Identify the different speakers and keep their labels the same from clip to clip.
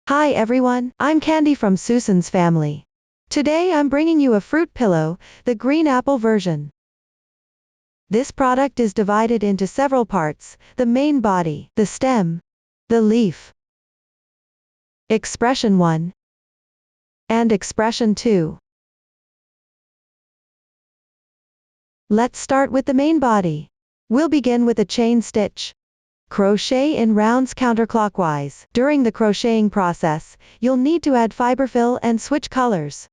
Speaker 1: Hi everyone, I'm Candy from Susan's family. Today I'm bringing you a fruit pillow, the green apple version. This product is divided into several parts: the main body, the stem, the leaf, expression 1, and expression 2. Let's start with the main body. We'll begin with a chain stitch. Crochet in rounds counterclockwise. During the crocheting process, you'll need to add fiberfill and switch colors.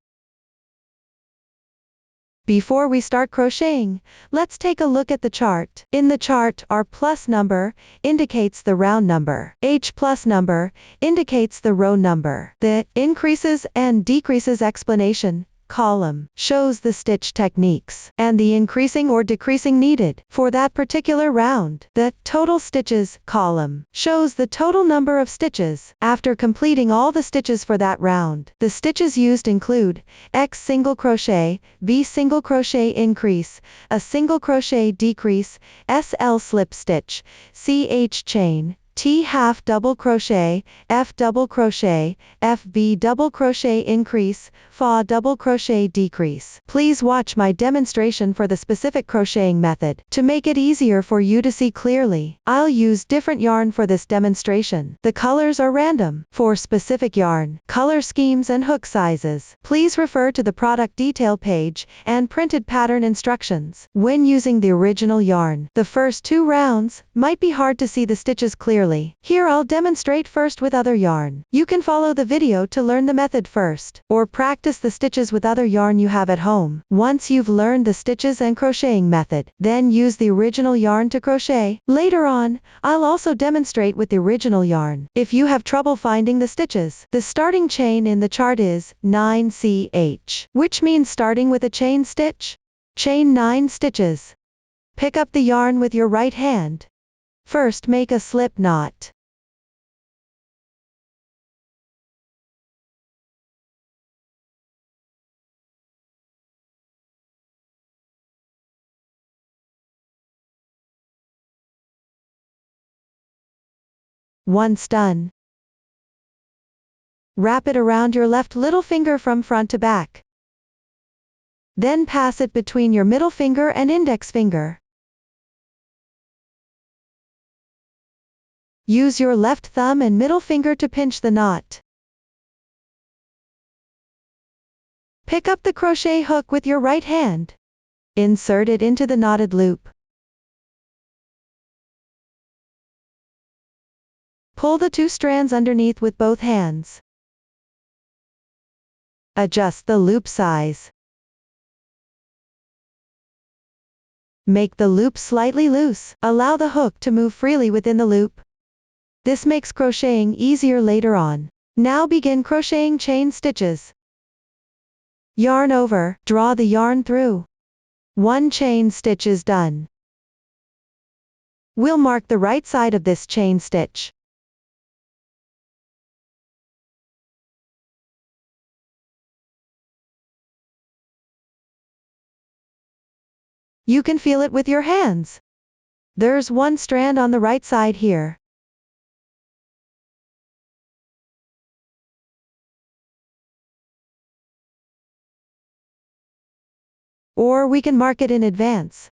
Speaker 1: Before we start crocheting, let's take a look at the chart. In the chart, R plus number indicates the round number. H plus number indicates the row number. The increases and decreases explanation column shows the stitch techniques and the increasing or decreasing needed for that particular round. The total stitches column shows the total number of stitches after completing all the stitches for that round. The stitches used include X single crochet, V single crochet increase, a single crochet decrease, SL slip stitch, CH chain, T half double crochet, F double crochet, FB double crochet increase, FA double crochet decrease. Please watch my demonstration for the specific crocheting method. To make it easier for you to see clearly, I'll use different yarn for this demonstration. The colors are random. For specific yarn, color schemes and hook sizes, please refer to the product detail page and printed pattern instructions. When using the original yarn, the first 2 rounds might be hard to see the stitches clearly. Here I'll demonstrate first with other yarn. You can follow the video to learn the method first, or practice the stitches with other yarn you have at home. Once you've learned the stitches and crocheting method, then use the original yarn to crochet. Later on, I'll also demonstrate with the original yarn. If you have trouble finding the stitches, the starting chain in the chart is 9ch, which means starting with a chain stitch. Chain 9 stitches. Pick up the yarn with your right hand. First make a slip knot. Once done, wrap it around your left little finger from front to back. Then pass it between your middle finger and index finger. Use your left thumb and middle finger to pinch the knot. Pick up the crochet hook with your right hand. Insert it into the knotted loop. Pull the 2 strands underneath with both hands. Adjust the loop size. Make the loop slightly loose. Allow the hook to move freely within the loop. This makes crocheting easier later on. Now begin crocheting chain stitches. Yarn over, draw the yarn through. 1 chain stitch is done. We'll mark the right side of this chain stitch. You can feel it with your hands. There's 1 strand on the right side here. Or we can mark it in advance.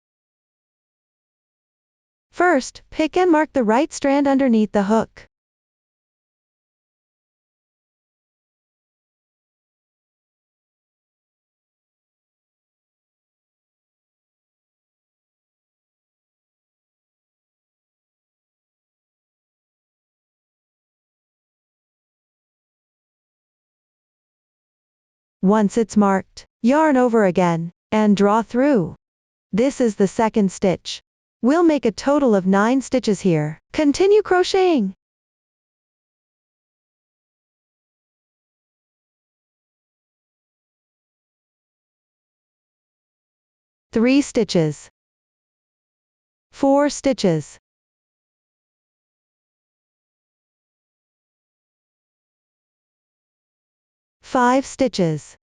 Speaker 1: First, pick and mark the right strand underneath the hook. Once it's marked, yarn over again, and draw through. This is the second stitch. We'll make a total of 9 stitches here. Continue crocheting. Three stitches. 4 stitches. 5 stitches.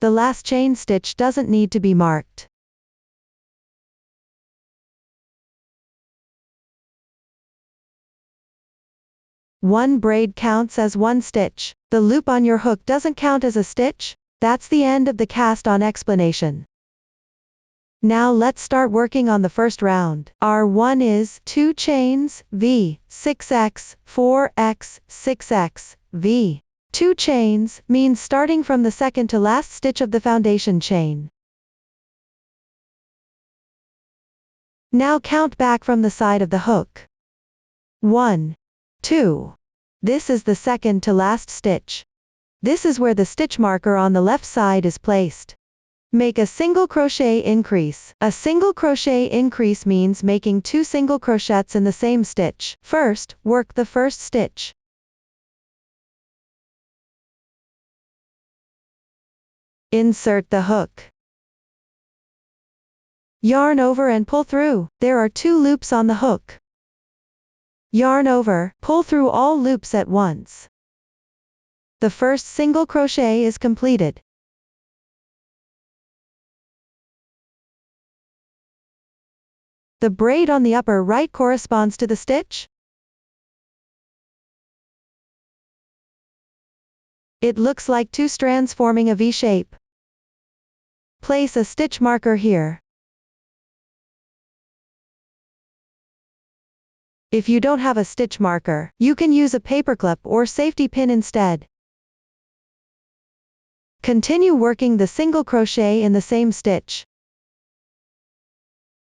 Speaker 1: The last chain stitch doesn't need to be marked. One braid counts as one stitch. The loop on your hook doesn't count as a stitch. That's the end of the cast-on explanation. Now let's start working on the first round. Our 1 is 2 chains, V, 6x, 4x, 6x, V. 2 chains means starting from the second to last stitch of the foundation chain. Now count back from the side of the hook. 1, 2. This is the second to last stitch. This is where the stitch marker on the left side is placed. Make a single crochet increase. A single crochet increase means making 2 single crochets in the same stitch. First, work the first stitch. Insert the hook. Yarn over and pull through. There are 2 loops on the hook. Yarn over, pull through all loops at once. The first single crochet is completed. The braid on the upper right corresponds to the stitch. It looks like 2 strands forming a V shape. Place a stitch marker here. If you don't have a stitch marker, you can use a paperclip or safety pin instead. Continue working the single crochet in the same stitch.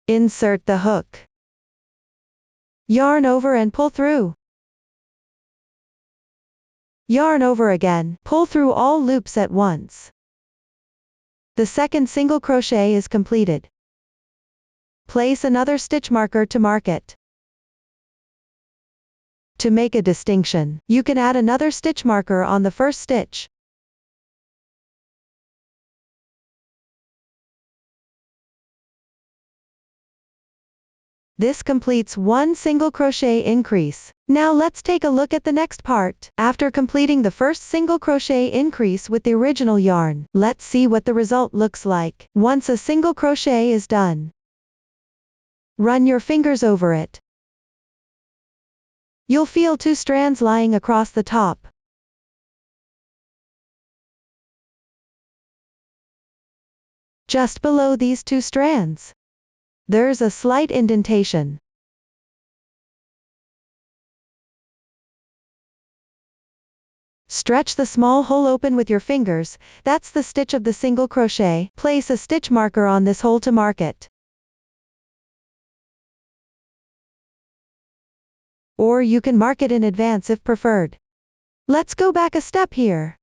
Speaker 1: Insert the hook. Yarn over and pull through. Yarn over again, pull through all loops at once. The second single crochet is completed. Place another stitch marker to mark it. To make a distinction, you can add another stitch marker on the first stitch. This completes one single crochet increase. Now let's take a look at the next part. After completing the first single crochet increase with the original yarn, let's see what the result looks like. Once a single crochet is done, run your fingers over it. You'll feel 2 strands lying across the top. Just below these 2 strands, there's a slight indentation. Stretch the small hole open with your fingers. That's the stitch of the single crochet. Place a stitch marker on this hole to mark it. Or you can mark it in advance if preferred. Let's go back a step here.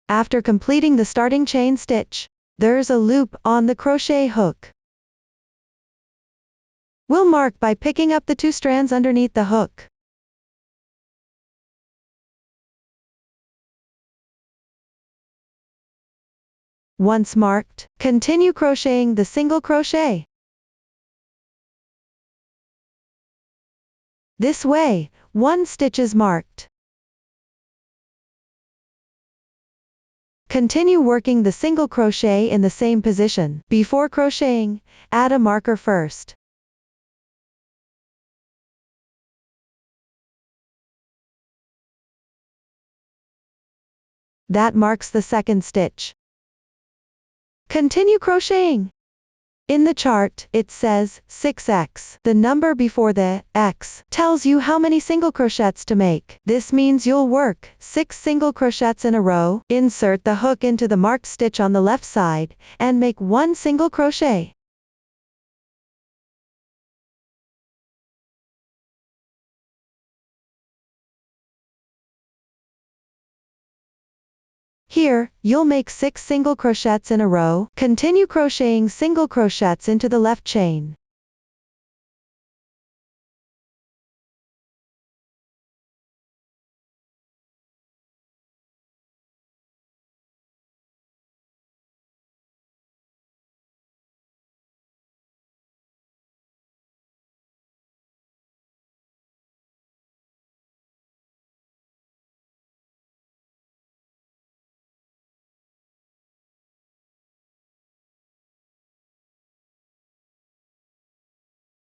Speaker 1: After completing the starting chain stitch, there's a loop on the crochet hook. We'll mark by picking up the 2 strands underneath the hook. Once marked, continue crocheting the single crochet. This way, 1 stitch is marked. Continue working the single crochet in the same position. Before crocheting, add a marker first. That marks the second stitch. Continue crocheting. In the chart, it says 6x. The number before the x tells you how many single crochets to make. This means you'll work 6 single crochets in a row. Insert the hook into the marked stitch on the left side, and make 1 single crochet. Here, you'll make 6 single crochets in a row. Continue crocheting single crochets into the left chain.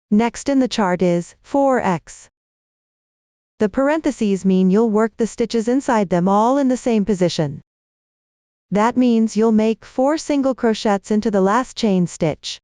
Speaker 1: Next in the chart is 4x. The parentheses mean you'll work the stitches inside them all in the same position. That means you'll make 4 single crochets into the last chain stitch.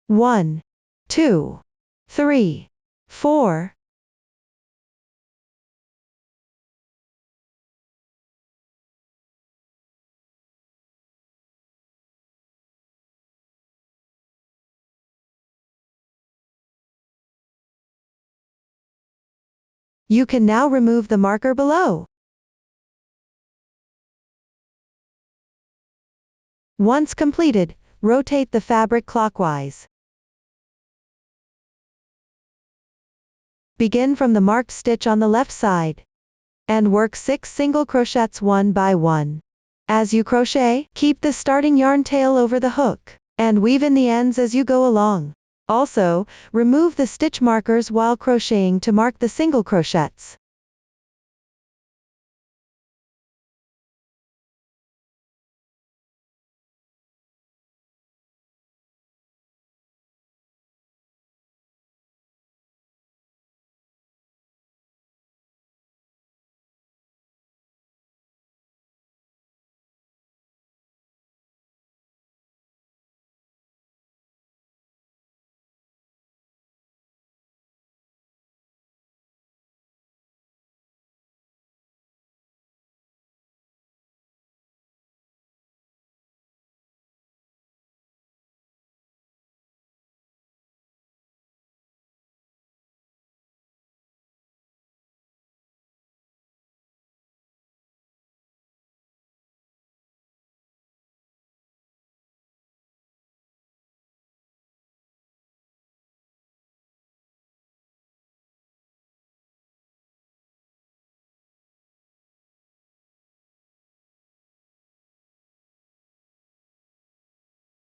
Speaker 1: One, 2, 3, 4. You can now remove the marker below. Once completed, rotate the fabric clockwise. Begin from the marked stitch on the left side. And work 6 single crochets one by one. As you crochet, keep the starting yarn tail over the hook, and weave in the ends as you go along. Also, remove the stitch markers while crocheting to mark the single crochets.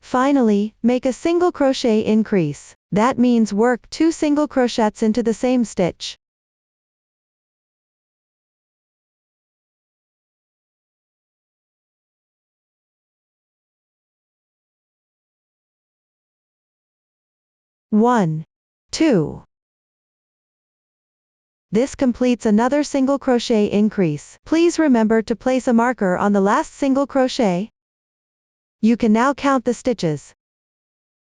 Speaker 1: Finally, make a single crochet increase. That means work 2 single crochets into the same stitch. One, 2. This completes another single crochet increase. Please remember to place a marker on the last single crochet. You can now count the stitches.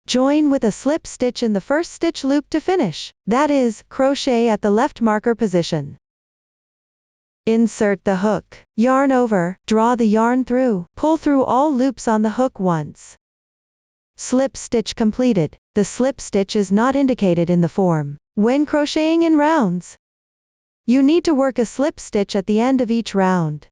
Speaker 1: Join with a slip stitch in the first stitch loop to finish. That is, crochet at the left marker position. Insert the hook. Yarn over, draw the yarn through, pull through all loops on the hook once. Slip stitch completed. The slip stitch is not indicated in the form. When crocheting in rounds, you need to work a slip stitch at the end of each round.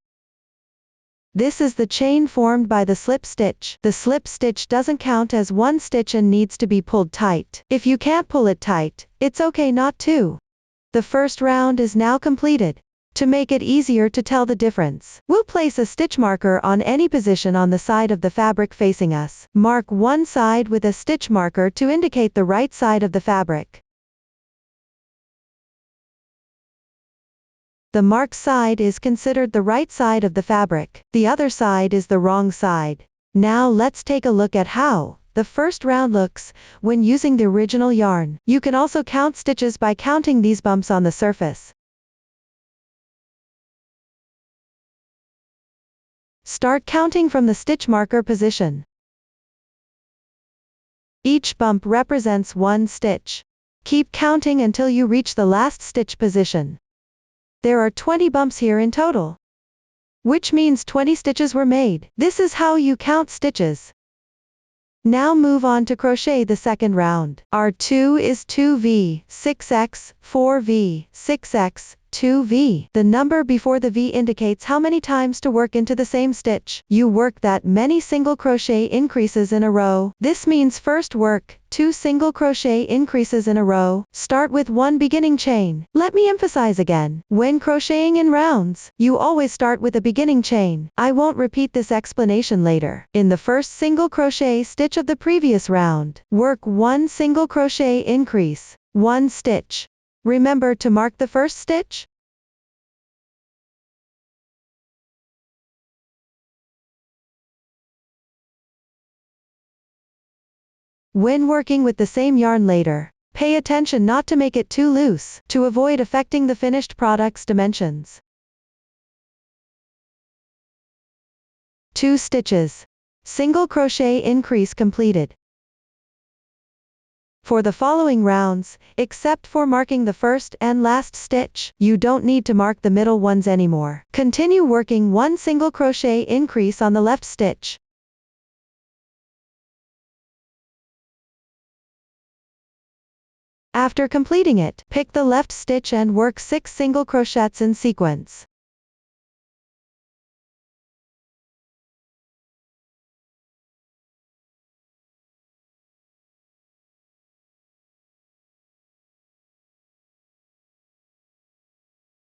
Speaker 1: This is the chain formed by the slip stitch. The slip stitch doesn't count as one stitch and needs to be pulled tight. If you can't pull it tight, it's okay not to. The first round is now completed. To make it easier to tell the difference, we'll place a stitch marker on any position on the side of the fabric facing us. Mark one side with a stitch marker to indicate the right side of the fabric. The marked side is considered the right side of the fabric. The other side is the wrong side. Now let's take a look at how the first round looks when using the original yarn. You can also count stitches by counting these bumps on the surface. Start counting from the stitch marker position. Each bump represents one stitch. Keep counting until you reach the last stitch position. There are 20 bumps here in total, which means 20 stitches were made. This is how you count stitches. Now move on to crochet the second round. R2 is 2V, 6x, 4V, 6x, 2V. The number before the V indicates how many times to work into the same stitch. You work that many single crochet increases in a row. This means first work 2 single crochet increases in a row. Start with 1 beginning chain. Let me emphasize again. When crocheting in rounds, you always start with a beginning chain. I won't repeat this explanation later. In the first single crochet stitch of the previous round, work 1 single crochet increase, 1 stitch. Remember to mark the first stitch? When working with the same yarn later, pay attention not to make it too loose, to avoid affecting the finished product's dimensions. 2 stitches. Single crochet increase completed. For the following rounds, except for marking the first and last stitch, you don't need to mark the middle ones anymore. Continue working 1 single crochet increase on the left stitch. After completing it, pick the left stitch and work 6 single crochets in sequence.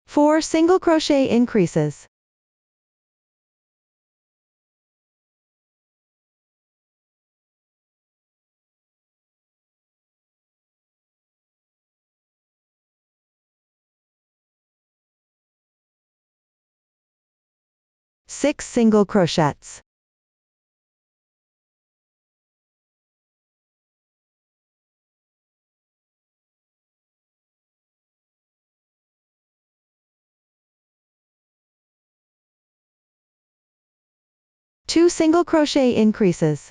Speaker 1: Four single crochet increases. Six single crochets. Two single crochet increases.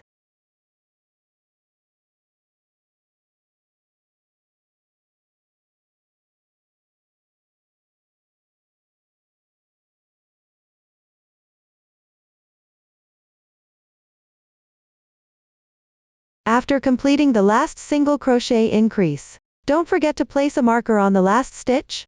Speaker 1: After completing the last single crochet increase, don't forget to place a marker on the last stitch.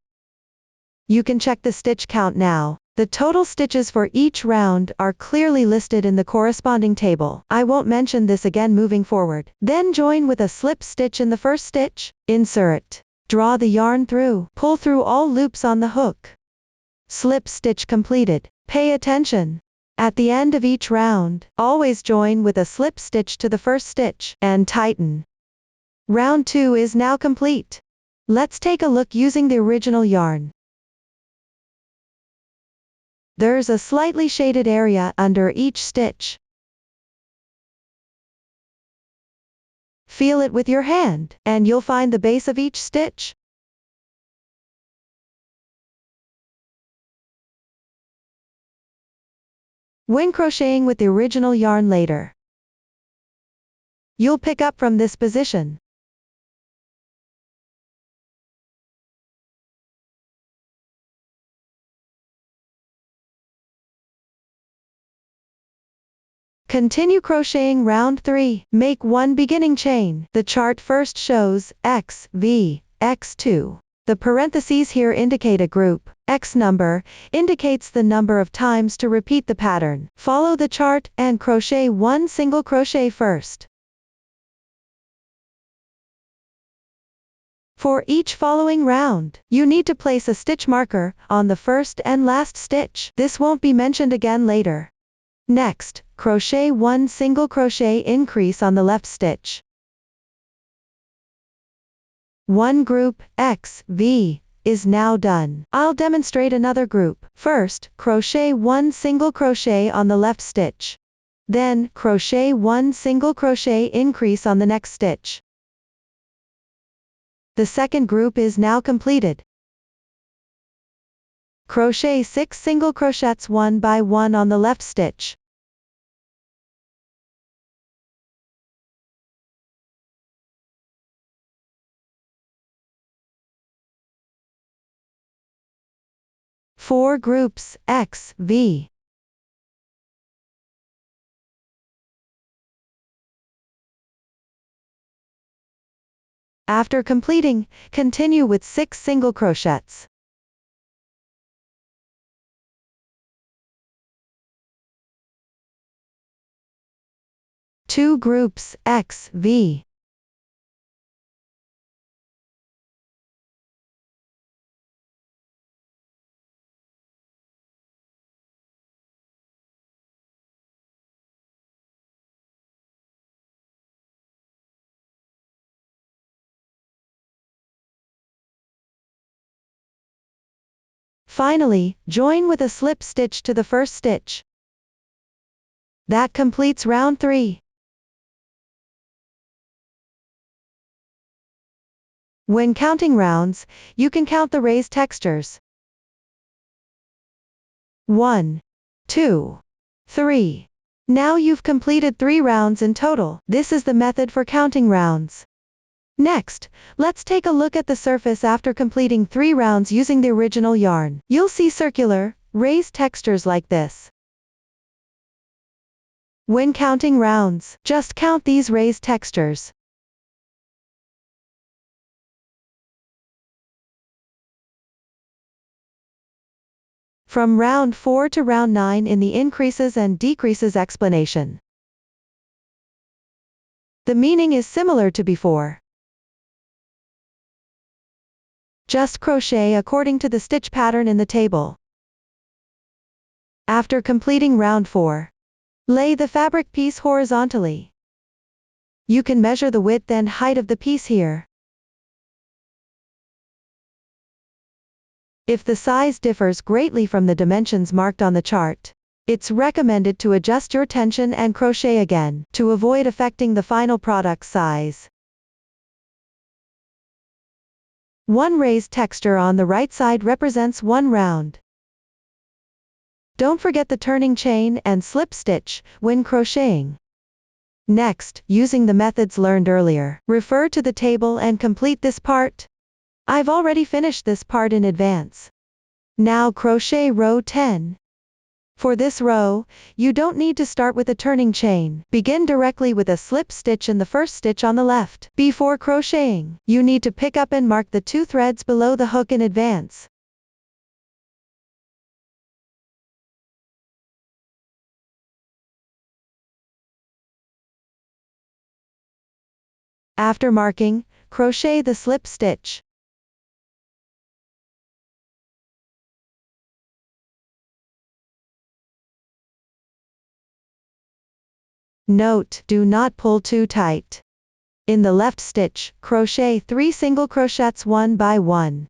Speaker 1: You can check the stitch count now. The total stitches for each round are clearly listed in the corresponding table. I won't mention this again moving forward. Then join with a slip stitch in the first stitch. Insert. Draw the yarn through. Pull through all loops on the hook. Slip stitch completed. Pay attention. At the end of each round, always join with a slip stitch to the first stitch, and tighten. Round 2 is now complete. Let's take a look using the original yarn. There's a slightly shaded area under each stitch. Feel it with your hand, and you'll find the base of each stitch. When crocheting with the original yarn later, you'll pick up from this position. Continue crocheting round 3. Make 1 beginning chain. The chart first shows X, V, X2. The parentheses here indicate a group. X number indicates the number of times to repeat the pattern. Follow the chart and crochet 1 single crochet first. For each following round, you need to place a stitch marker on the first and last stitch. This won't be mentioned again later. Next, crochet 1 single crochet increase on the left stitch. 1 group, X, V, is now done. I'll demonstrate another group. First, crochet 1 single crochet on the left stitch. Then, crochet 1 single crochet increase on the next stitch. The second group is now completed. Crochet 6 single crochets 1 by 1 on the left stitch. Four groups, X, V. After completing, continue with 6 single crochets. 2 groups, X, V. Finally, join with a slip stitch to the first stitch. That completes round 3. When counting rounds, you can count the raised textures. 1, 2, 3. Now you've completed 3 rounds in total. This is the method for counting rounds. Next, let's take a look at the surface after completing 3 rounds using the original yarn. You'll see circular, raised textures like this. When counting rounds, just count these raised textures. From round 4 to round 9 in the increases and decreases explanation. The meaning is similar to before. Just crochet according to the stitch pattern in the table. After completing round 4, lay the fabric piece horizontally. You can measure the width and height of the piece here. If the size differs greatly from the dimensions marked on the chart, it's recommended to adjust your tension and crochet again, to avoid affecting the final product size. One raised texture on the right side represents 1 round. Don't forget the turning chain and slip stitch when crocheting. Next, using the methods learned earlier, refer to the table and complete this part. I've already finished this part in advance. Now crochet row 10. For this row, you don't need to start with a turning chain. Begin directly with a slip stitch in the first stitch on the left. Before crocheting, you need to pick up and mark the 2 threads below the hook in advance. After marking, crochet the slip stitch. Note, do not pull too tight. In the left stitch, crochet 3 single crochets 1 by 1.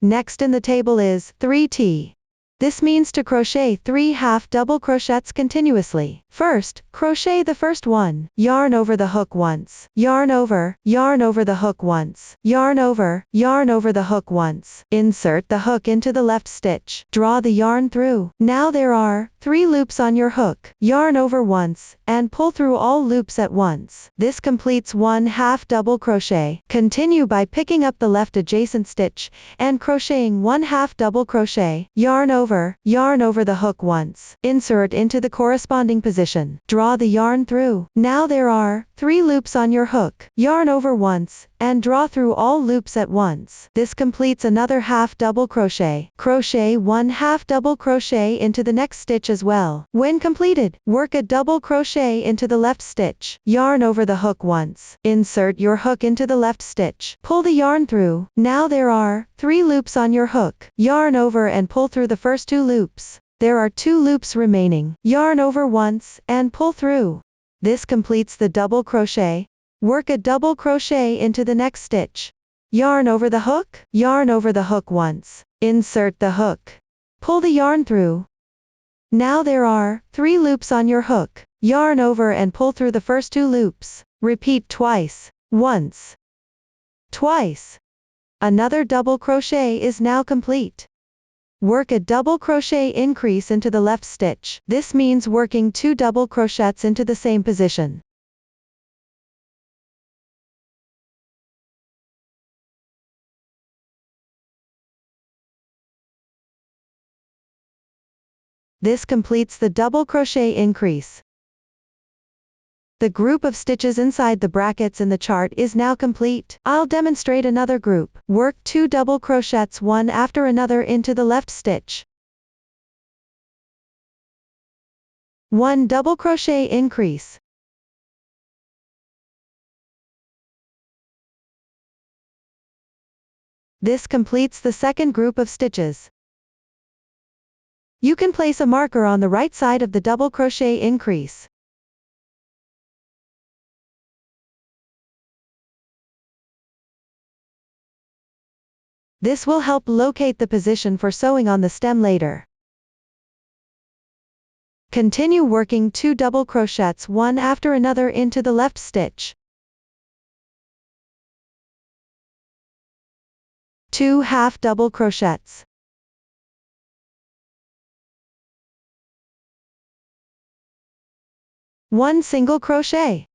Speaker 1: Next in the table is 3T. This means to crochet 3 half double crochets continuously. First, crochet the first one, yarn over the hook once, yarn over the hook once, yarn over the hook once. Insert the hook into the left stitch. Draw the yarn through. Now there are 3 loops on your hook. Yarn over once, and pull through all loops at once. This completes 1 half double crochet. Continue by picking up the left adjacent stitch, and crocheting 1 half double crochet. Yarn over the hook once. Insert into the corresponding position. Draw the yarn through. Now there are 3 loops on your hook. Yarn over once, and draw through all loops at once. This completes another half double crochet. Crochet 1 half double crochet into the next stitch as well. When completed, work a double crochet into the left stitch. Yarn over the hook once. Insert your hook into the left stitch. Pull the yarn through. Now there are 3 loops on your hook. Yarn over and pull through the first 2 loops. There are 2 loops remaining. Yarn over once, and pull through. This completes the double crochet. Work a double crochet into the next stitch. Yarn over the hook once. Insert the hook. Pull the yarn through. Now there are 3 loops on your hook. Yarn over and pull through the first 2 loops. Repeat twice. Once. Twice. Another double crochet is now complete. Work a double crochet increase into the left stitch. This means working 2 double crochets into the same position. This completes the double crochet increase. The group of stitches inside the brackets in the chart is now complete. I'll demonstrate another group. Work 2 double crochets one after another into the left stitch. 1 double crochet increase. This completes the second group of stitches. You can place a marker on the right side of the double crochet increase. This will help locate the position for sewing on the stem later. Continue working 2 double crochets one after another into the left stitch. 2 half double crochets. 1 single crochet.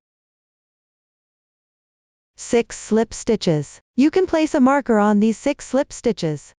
Speaker 1: 6 slip stitches. You can place a marker on these 6 slip stitches.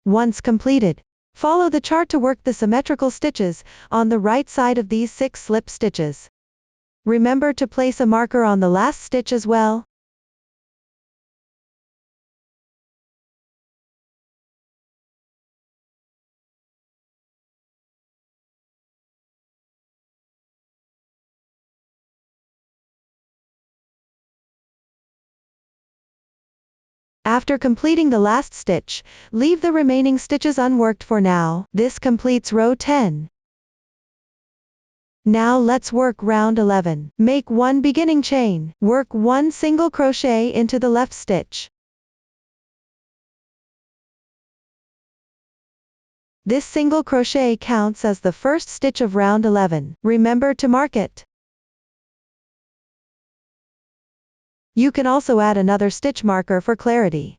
Speaker 1: Once completed, follow the chart to work the symmetrical stitches on the right side of these 6 slip stitches. Remember to place a marker on the last stitch as well. After completing the last stitch, leave the remaining stitches unworked for now. This completes row 10. Now let's work round 11. Make 1 beginning chain. Work 1 single crochet into the left stitch. This single crochet counts as the first stitch of round 11. Remember to mark it. You can also add another stitch marker for clarity.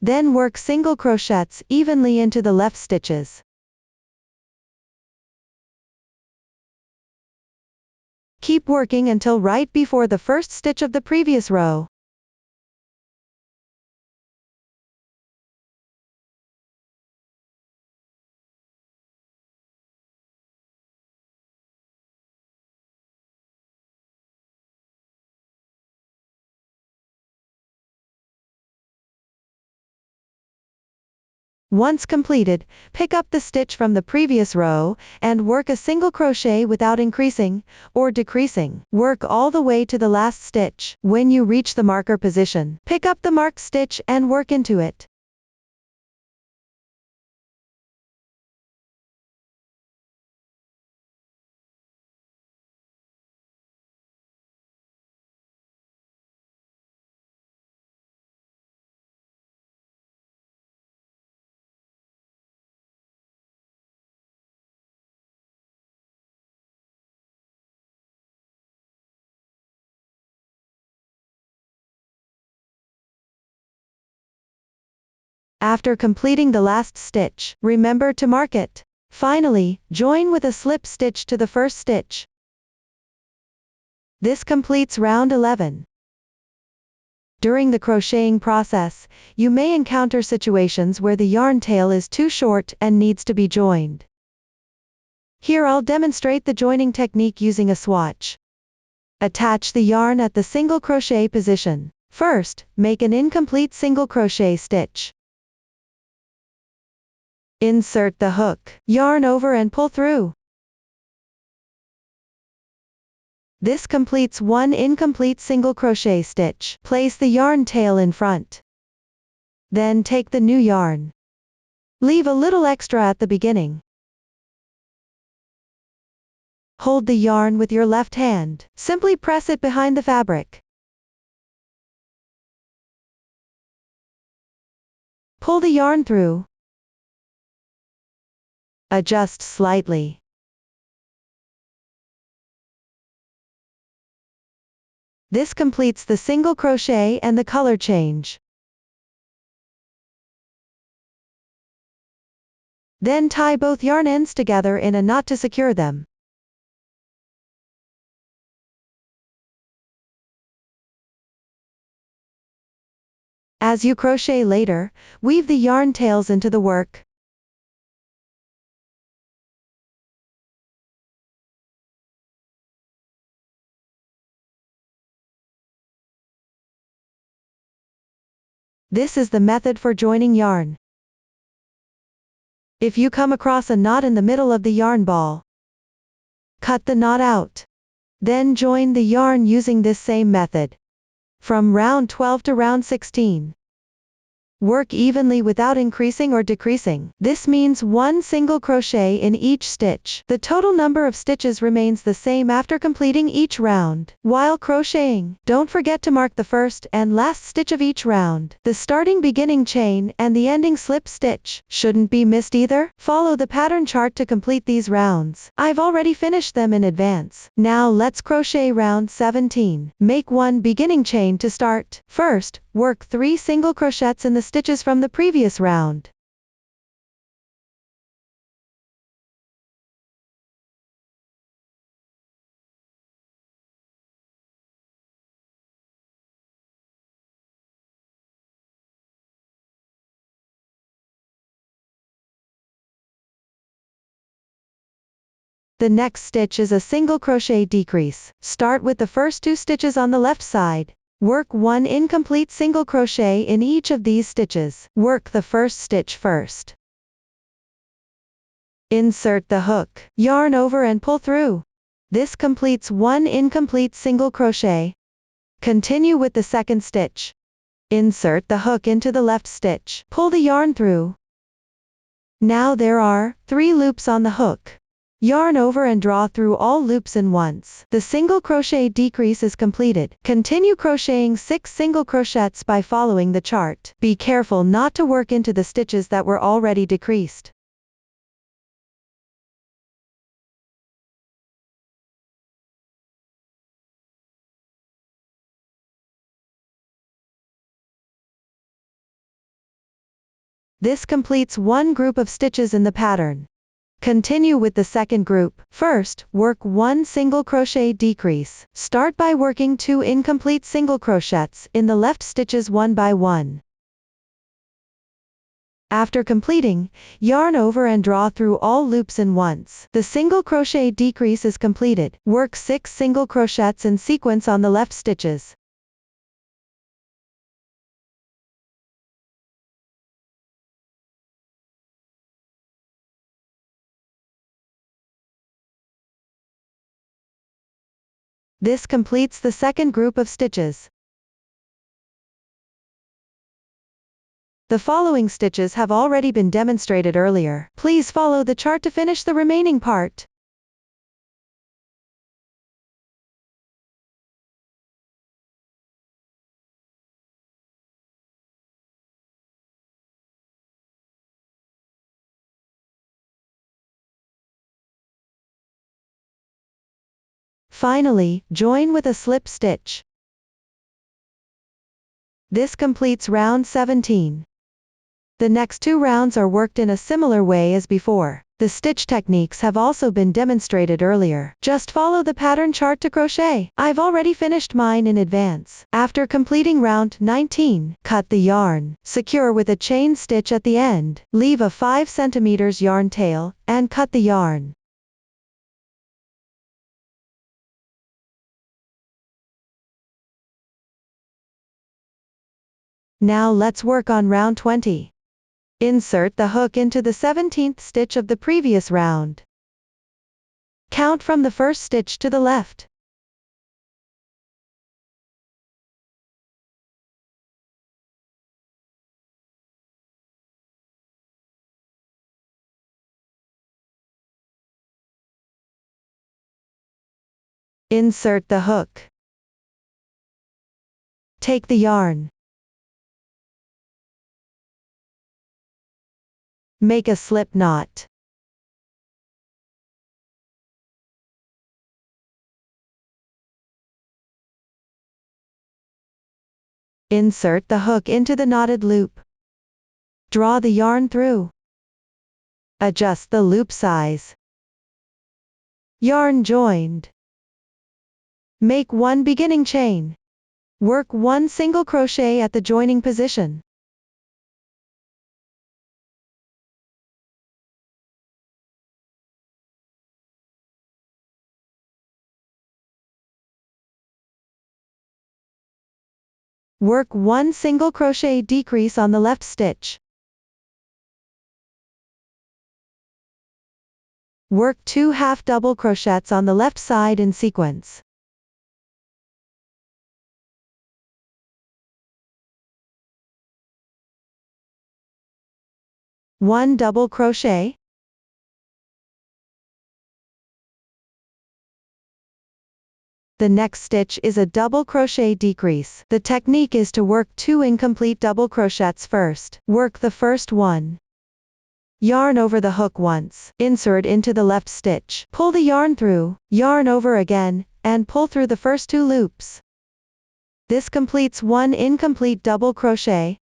Speaker 1: Then work single crochets evenly into the left stitches. Keep working until right before the first stitch of the previous row. Once completed, pick up the stitch from the previous row, and work a single crochet without increasing or decreasing. Work all the way to the last stitch. When you reach the marker position, pick up the marked stitch and work into it. After completing the last stitch, remember to mark it. Finally, join with a slip stitch to the first stitch. This completes round 11. During the crocheting process, you may encounter situations where the yarn tail is too short and needs to be joined. Here I'll demonstrate the joining technique using a swatch. Attach the yarn at the single crochet position. First, make an incomplete single crochet stitch. Insert the hook, yarn over and pull through. This completes one incomplete single crochet stitch. Place the yarn tail in front. Then take the new yarn. Leave a little extra at the beginning. Hold the yarn with your left hand. Simply press it behind the fabric. Pull the yarn through. Adjust slightly. This completes the single crochet and the color change. Then tie both yarn ends together in a knot to secure them. As you crochet later, weave the yarn tails into the work. This is the method for joining yarn. If you come across a knot in the middle of the yarn ball, cut the knot out. Then join the yarn using this same method. From round 12 to round 16. Work evenly without increasing or decreasing. This means one single crochet in each stitch. The total number of stitches remains the same after completing each round. While crocheting, don't forget to mark the first and last stitch of each round. The starting beginning chain and the ending slip stitch shouldn't be missed either. Follow the pattern chart to complete these rounds. I've already finished them in advance. Now let's crochet round 17. Make one beginning chain to start. First, work 3 single crochets in the stitches from the previous round. The next stitch is a single crochet decrease. Start with the first 2 stitches on the left side. Work 1 incomplete single crochet in each of these stitches. Work the first stitch first. Insert the hook, yarn over and pull through. This completes 1 incomplete single crochet. Continue with the second stitch. Insert the hook into the left stitch. Pull the yarn through. Now there are 3 loops on the hook. Yarn over and draw through all loops in once. The single crochet decrease is completed. Continue crocheting 6 single crochets by following the chart. Be careful not to work into the stitches that were already decreased. This completes one group of stitches in the pattern. Continue with the second group. First, work 1 single crochet decrease. Start by working 2 incomplete single crochets in the left stitches one by one. After completing, yarn over and draw through all loops in once. The single crochet decrease is completed. Work 6 single crochets in sequence on the left stitches. This completes the second group of stitches. The following stitches have already been demonstrated earlier. Please follow the chart to finish the remaining part. Finally, join with a slip stitch. This completes round 17. The next 2 rounds are worked in a similar way as before. The stitch techniques have also been demonstrated earlier. Just follow the pattern chart to crochet. I've already finished mine in advance. After completing round 19, cut the yarn. Secure with a chain stitch at the end. Leave a 5 cm yarn tail, and cut the yarn. Now let's work on round 20. Insert the hook into the 17th stitch of the previous round. Count from the first stitch to the left. Insert the hook. Take the yarn. Make a slip knot. Insert the hook into the knotted loop. Draw the yarn through. Adjust the loop size. Yarn joined. Make one beginning chain. Work one single crochet at the joining position. Work one single crochet decrease on the left stitch. Work 2 half double crochets on the left side in sequence. One double crochet. The next stitch is a double crochet decrease. The technique is to work 2 incomplete double crochets first. Work the first one. Yarn over the hook once. Insert into the left stitch. Pull the yarn through, yarn over again, and pull through the first 2 loops. This completes 1 incomplete double crochet.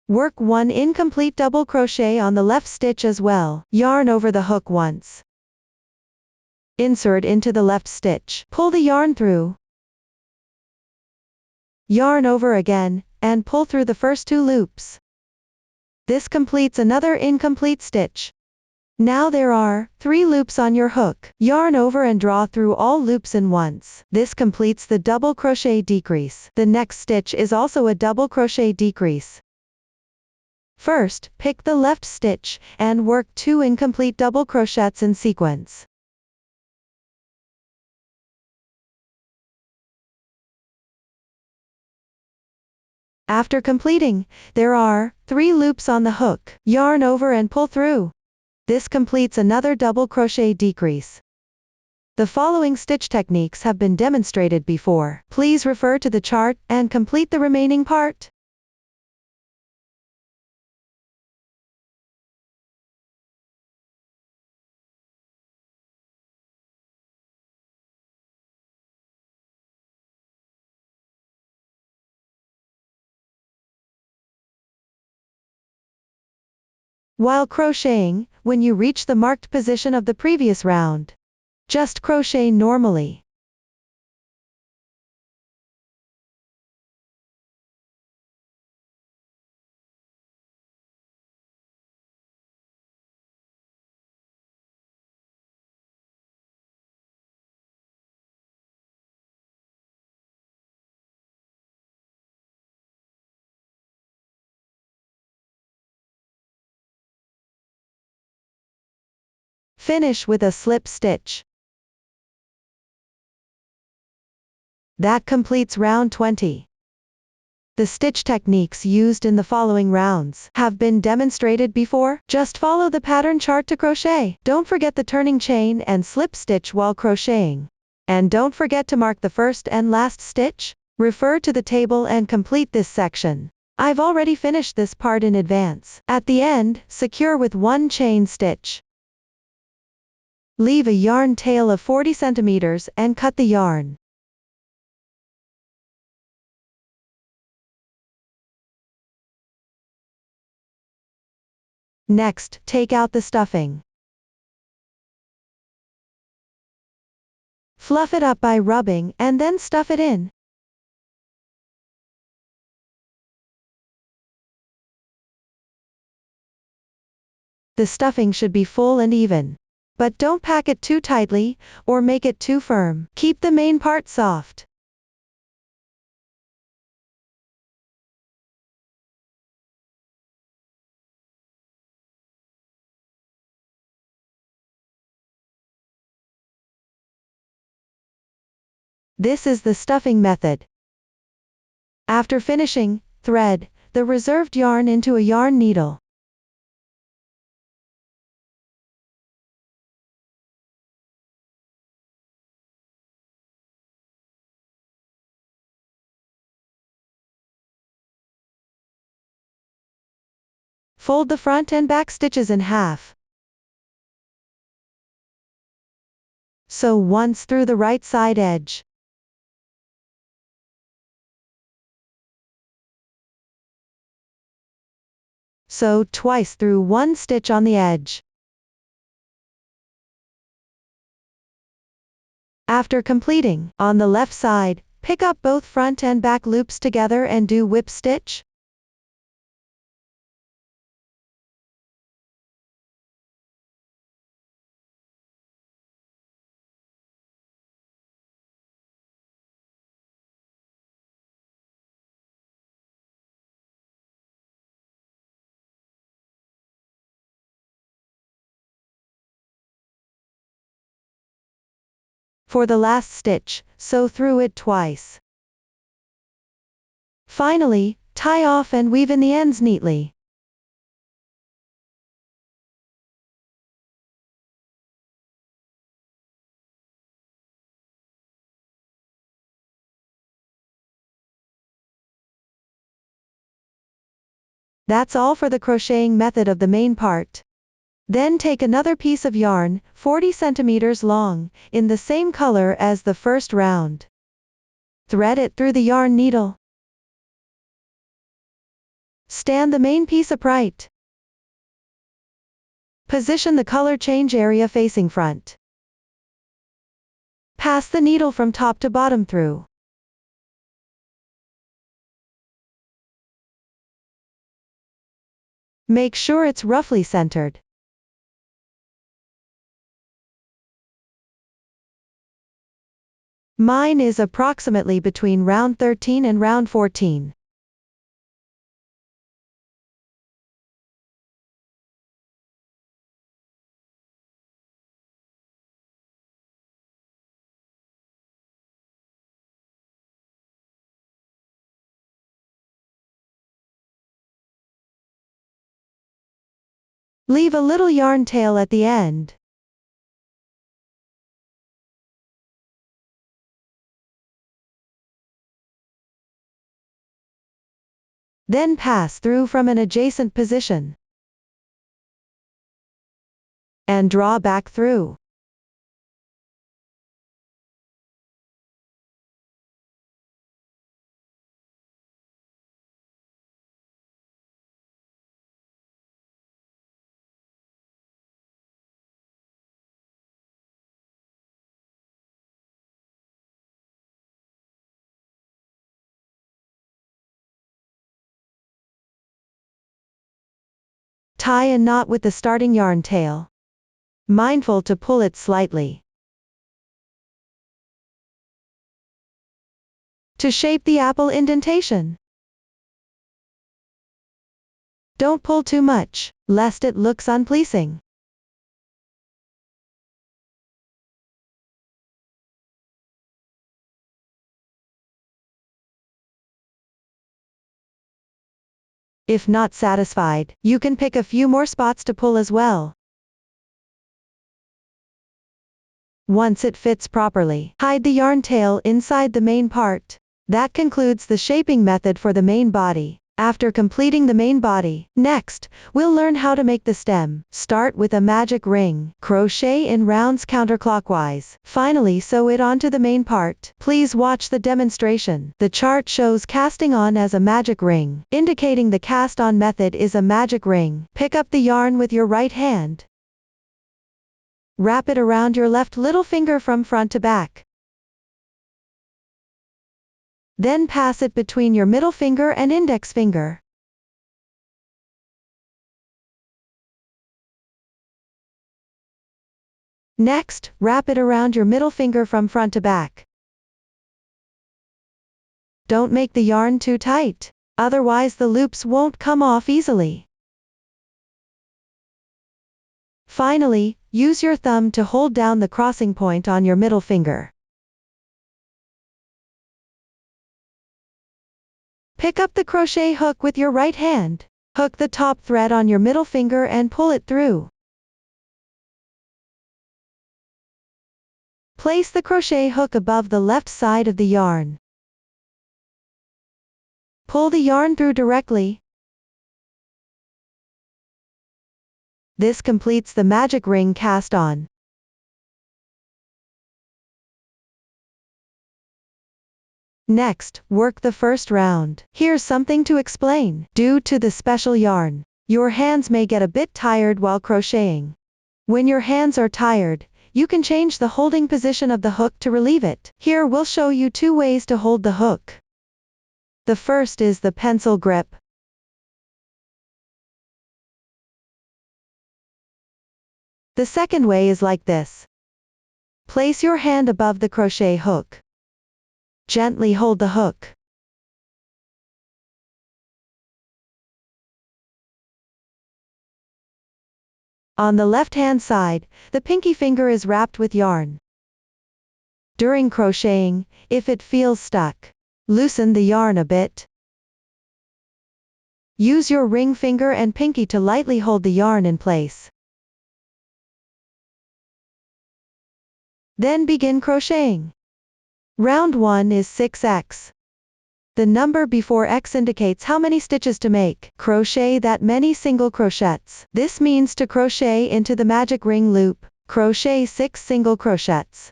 Speaker 1: Work 1 incomplete double crochet on the left stitch as well. Yarn over the hook once. Insert into the left stitch. Pull the yarn through. Yarn over again, and pull through the first 2 loops. This completes another incomplete stitch. Now there are 3 loops on your hook. Yarn over and draw through all loops in once. This completes the double crochet decrease. The next stitch is also a double crochet decrease. First, pick the left stitch, and work 2 incomplete double crochets in sequence. After completing, there are 3 loops on the hook. Yarn over and pull through. This completes another double crochet decrease. The following stitch techniques have been demonstrated before. Please refer to the chart and complete the remaining part. While crocheting, when you reach the marked position of the previous round, just crochet normally. Finish with a slip stitch. That completes round 20. The stitch techniques used in the following rounds have been demonstrated before. Just follow the pattern chart to crochet. Don't forget the turning chain and slip stitch while crocheting. And don't forget to mark the first and last stitch. Refer to the table and complete this section. I've already finished this part in advance. At the end, secure with 1 chain stitch. Leave a yarn tail of 40 centimeters and cut the yarn. Next, take out the stuffing. Fluff it up by rubbing and then stuff it in. The stuffing should be full and even. But don't pack it too tightly, or make it too firm. Keep the main part soft. This is the stuffing method. After finishing, thread the reserved yarn into a yarn needle. Fold the front and back stitches in half. Sew once through the right side edge. Sew twice through one stitch on the edge. After completing, on the left side, pick up both front and back loops together and do whip stitch. For the last stitch, sew through it twice. Finally, tie off and weave in the ends neatly. That's all for the crocheting method of the main part. Then take another piece of yarn, 40 centimeters long, in the same color as the first round. Thread it through the yarn needle. Stand the main piece upright. Position the color change area facing front. Pass the needle from top to bottom through. Make sure it's roughly centered. Mine is approximately between round 13 and round 14. Leave a little yarn tail at the end. Then pass through from an adjacent position. And draw back through. Tie a knot with the starting yarn tail. Mindful to pull it slightly. To shape the apple indentation. Don't pull too much, lest it looks unpleasing. If not satisfied, you can pick a few more spots to pull as well. Once it fits properly, hide the yarn tail inside the main part. That concludes the shaping method for the main body. After completing the main body, next, we'll learn how to make the stem. Start with a magic ring. Crochet in rounds counterclockwise. Finally sew it onto the main part. Please watch the demonstration. The chart shows casting on as a magic ring, indicating the cast on method is a magic ring. Pick up the yarn with your right hand. Wrap it around your left little finger from front to back. Then pass it between your middle finger and index finger. Next, wrap it around your middle finger from front to back. Don't make the yarn too tight, otherwise the loops won't come off easily. Finally, use your thumb to hold down the crossing point on your middle finger. Pick up the crochet hook with your right hand. Hook the top thread on your middle finger and pull it through. Place the crochet hook above the left side of the yarn. Pull the yarn through directly. This completes the magic ring cast on. Next, work the first round. Here's something to explain. Due to the special yarn, your hands may get a bit tired while crocheting. When your hands are tired, you can change the holding position of the hook to relieve it. Here we'll show you 2 ways to hold the hook. The first is the pencil grip. The second way is like this. Place your hand above the crochet hook. Gently hold the hook. On the left-hand side, the pinky finger is wrapped with yarn. During crocheting, if it feels stuck, loosen the yarn a bit. Use your ring finger and pinky to lightly hold the yarn in place. Then begin crocheting. Round 1 is 6x. The number before X indicates how many stitches to make. Crochet that many single crochets. This means to crochet into the magic ring loop, crochet 6 single crochets.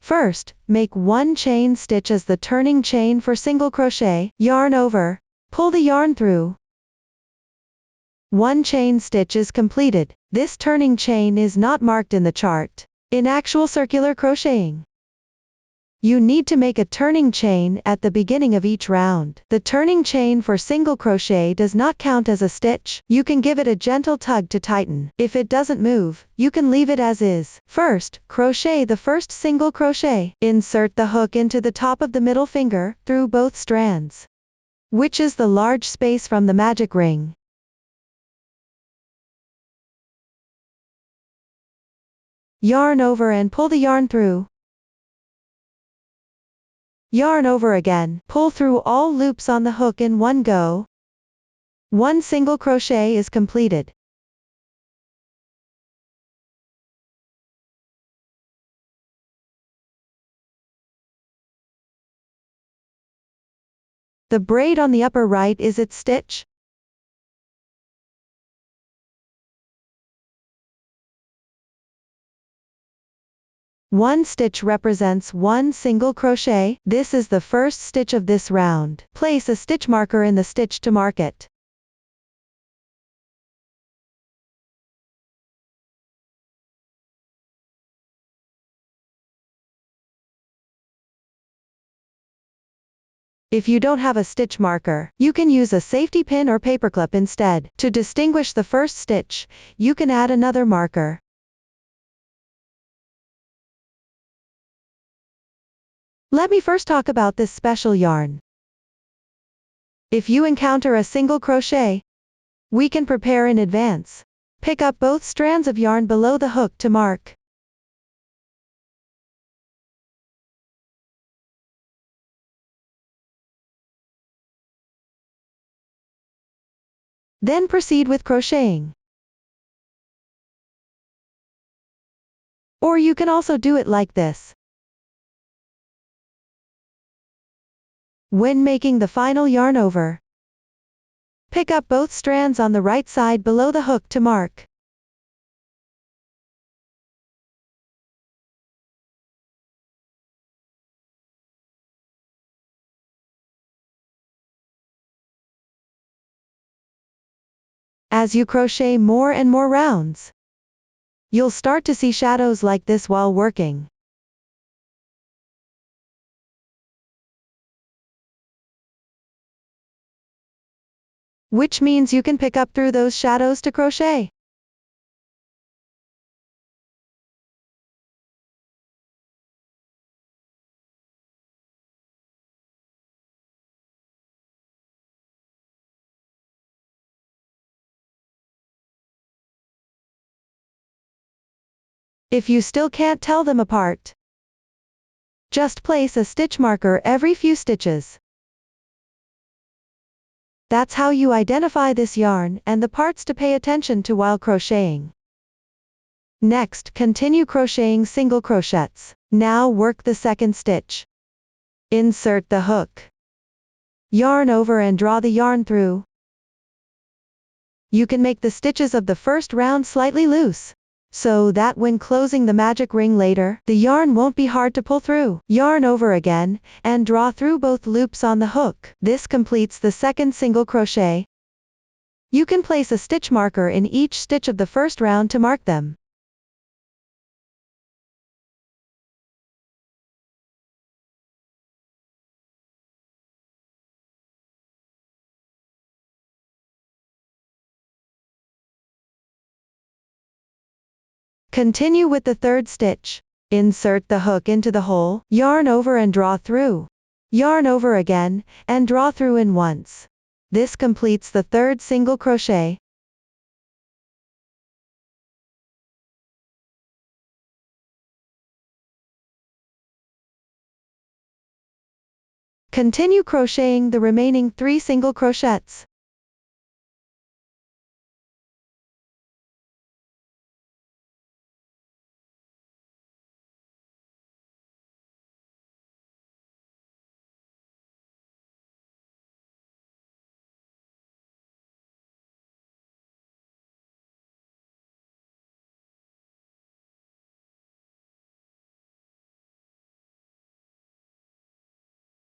Speaker 1: First, make 1 chain stitch as the turning chain for single crochet, yarn over, pull the yarn through. 1 chain stitch is completed. This turning chain is not marked in the chart. In actual circular crocheting, you need to make a turning chain at the beginning of each round. The turning chain for single crochet does not count as a stitch. You can give it a gentle tug to tighten. If it doesn't move, you can leave it as is. First, crochet the first single crochet. Insert the hook into the top of the middle finger, through both strands, which is the large space from the magic ring. Yarn over and pull the yarn through. Yarn over again, pull through all loops on the hook in one go. 1 single crochet is completed. The braid on the upper right is its stitch. One stitch represents 1 single crochet. This is the first stitch of this round. Place a stitch marker in the stitch to mark it. If you don't have a stitch marker, you can use a safety pin or paperclip instead. To distinguish the first stitch, you can add another marker. Let me first talk about this special yarn. If you encounter a single crochet, we can prepare in advance. Pick up both strands of yarn below the hook to mark. Then proceed with crocheting. Or you can also do it like this. When making the final yarn over, pick up both strands on the right side below the hook to mark. As you crochet more and more rounds, you'll start to see shadows like this while working. Which means you can pick up through those shadows to crochet. If you still can't tell them apart, just place a stitch marker every few stitches. That's how you identify this yarn and the parts to pay attention to while crocheting. Next, continue crocheting single crochets. Now work the second stitch. Insert the hook. Yarn over and draw the yarn through. You can make the stitches of the first round slightly loose, so that when closing the magic ring later, the yarn won't be hard to pull through. Yarn over again, and draw through both loops on the hook. This completes the second single crochet. You can place a stitch marker in each stitch of the first round to mark them. Continue with the third stitch. Insert the hook into the hole, yarn over and draw through. Yarn over again, and draw through in once. This completes the third single crochet. Continue crocheting the remaining 3 single crochets.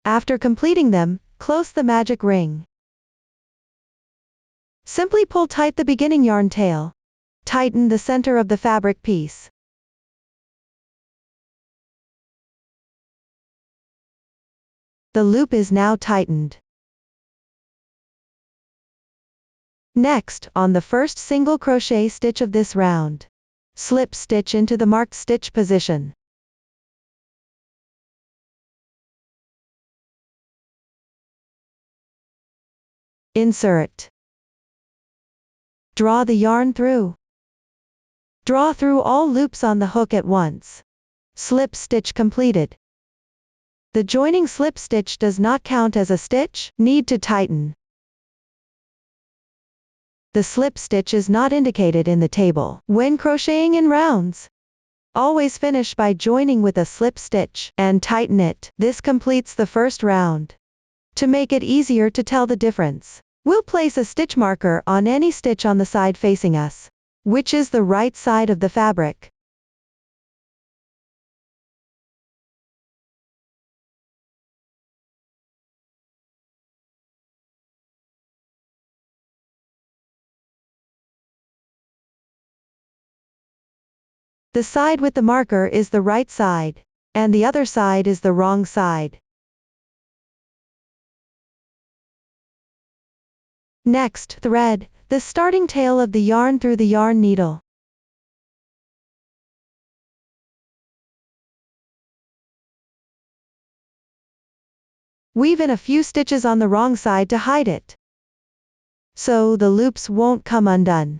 Speaker 1: After completing them, close the magic ring. Simply pull tight the beginning yarn tail. Tighten the center of the fabric piece. The loop is now tightened. Next, on the first single crochet stitch of this round, slip stitch into the marked stitch position. Insert. Draw the yarn through. Draw through all loops on the hook at once. Slip stitch completed. The joining slip stitch does not count as a stitch. Need to tighten. The slip stitch is not indicated in the table. When crocheting in rounds, always finish by joining with a slip stitch and tighten it. This completes the first round. To make it easier to tell the difference, we'll place a stitch marker on any stitch on the side facing us, which is the right side of the fabric. The side with the marker is the right side, and the other side is the wrong side. Next, thread the starting tail of the yarn through the yarn needle. Weave in a few stitches on the wrong side to hide it, so the loops won't come undone.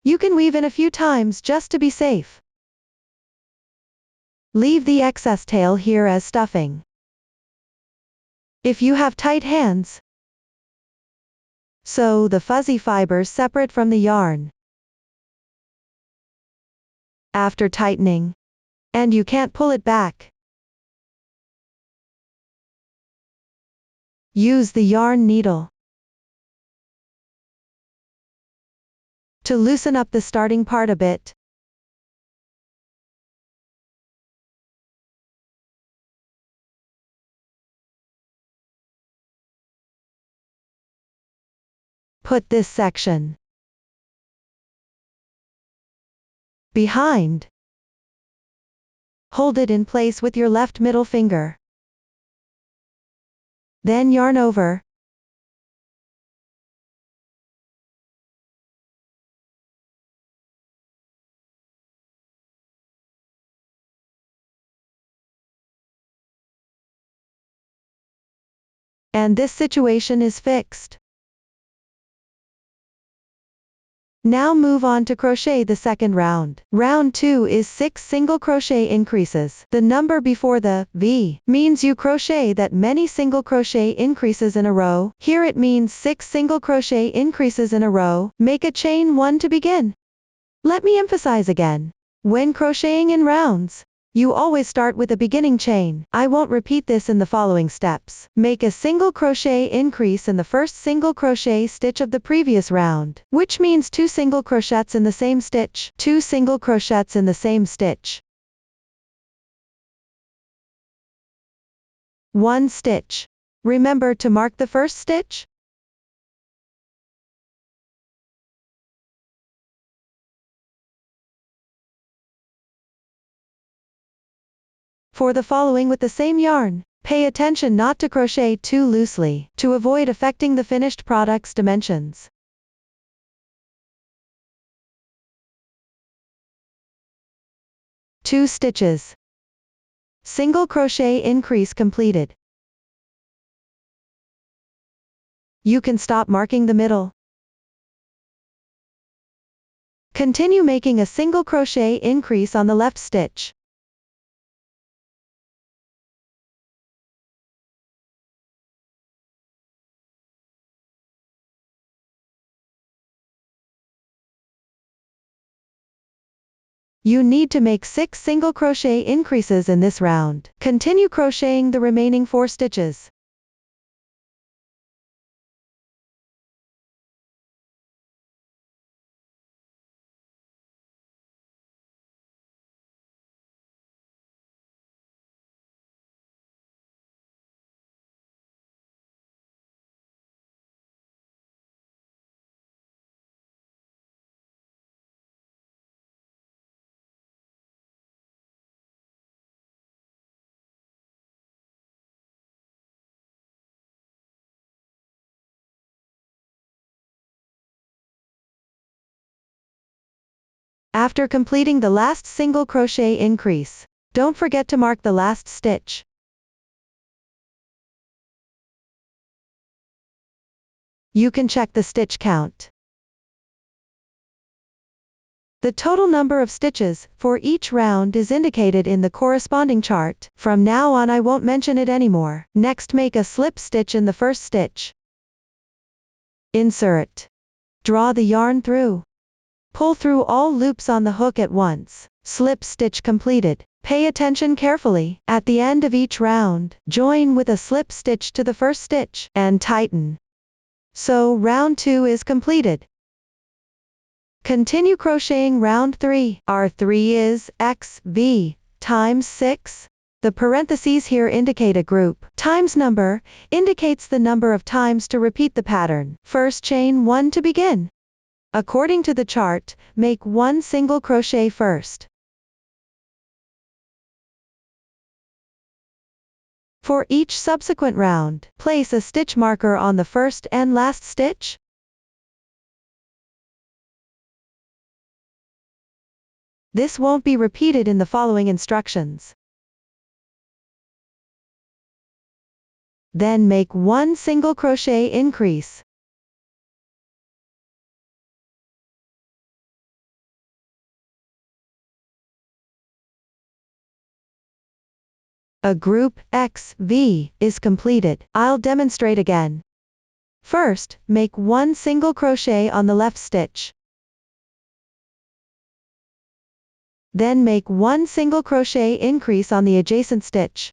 Speaker 1: You can weave in a few times just to be safe. Leave the excess tail here as stuffing. If you have tight hands, sew the fuzzy fibers separate from the yarn. After tightening, and you can't pull it back, use the yarn needle to loosen up the starting part a bit. Put this section behind. Hold it in place with your left middle finger. Then yarn over. And this situation is fixed. Now move on to crochet the second round. Round 2 is 6 single crochet increases. The number before the V means you crochet that many single crochet increases in a row. Here it means 6 single crochet increases in a row. Make a chain 1 to begin. Let me emphasize again. When crocheting in rounds, you always start with a beginning chain. I won't repeat this in the following steps. Make a single crochet increase in the first single crochet stitch of the previous round, which means 2 single crochets in the same stitch. 2 single crochets in the same stitch. 1 stitch. Remember to mark the first stitch. For the following with the same yarn, pay attention not to crochet too loosely, to avoid affecting the finished product's dimensions. Two stitches. Single crochet increase completed. You can stop marking the middle. Continue making a single crochet increase on the left stitch. You need to make 6 single crochet increases in this round. Continue crocheting the remaining 4 stitches. After completing the last single crochet increase, don't forget to mark the last stitch. You can check the stitch count. The total number of stitches for each round is indicated in the corresponding chart. From now on I won't mention it anymore. Next, make a slip stitch in the first stitch. Insert. Draw the yarn through. Pull through all loops on the hook at once. Slip stitch completed. Pay attention carefully. At the end of each round, join with a slip stitch to the first stitch and tighten. So round 2 is completed. Continue crocheting round 3. Our 3 is XV times 6. The parentheses here indicate a group. Times number indicates the number of times to repeat the pattern. First chain 1 to begin. According to the chart, make 1 single crochet first. For each subsequent round, place a stitch marker on the first and last stitch. This won't be repeated in the following instructions. Then make 1 single crochet increase. A group XV is completed. I'll demonstrate again. First, make 1 single crochet on the left stitch. Then make 1 single crochet increase on the adjacent stitch.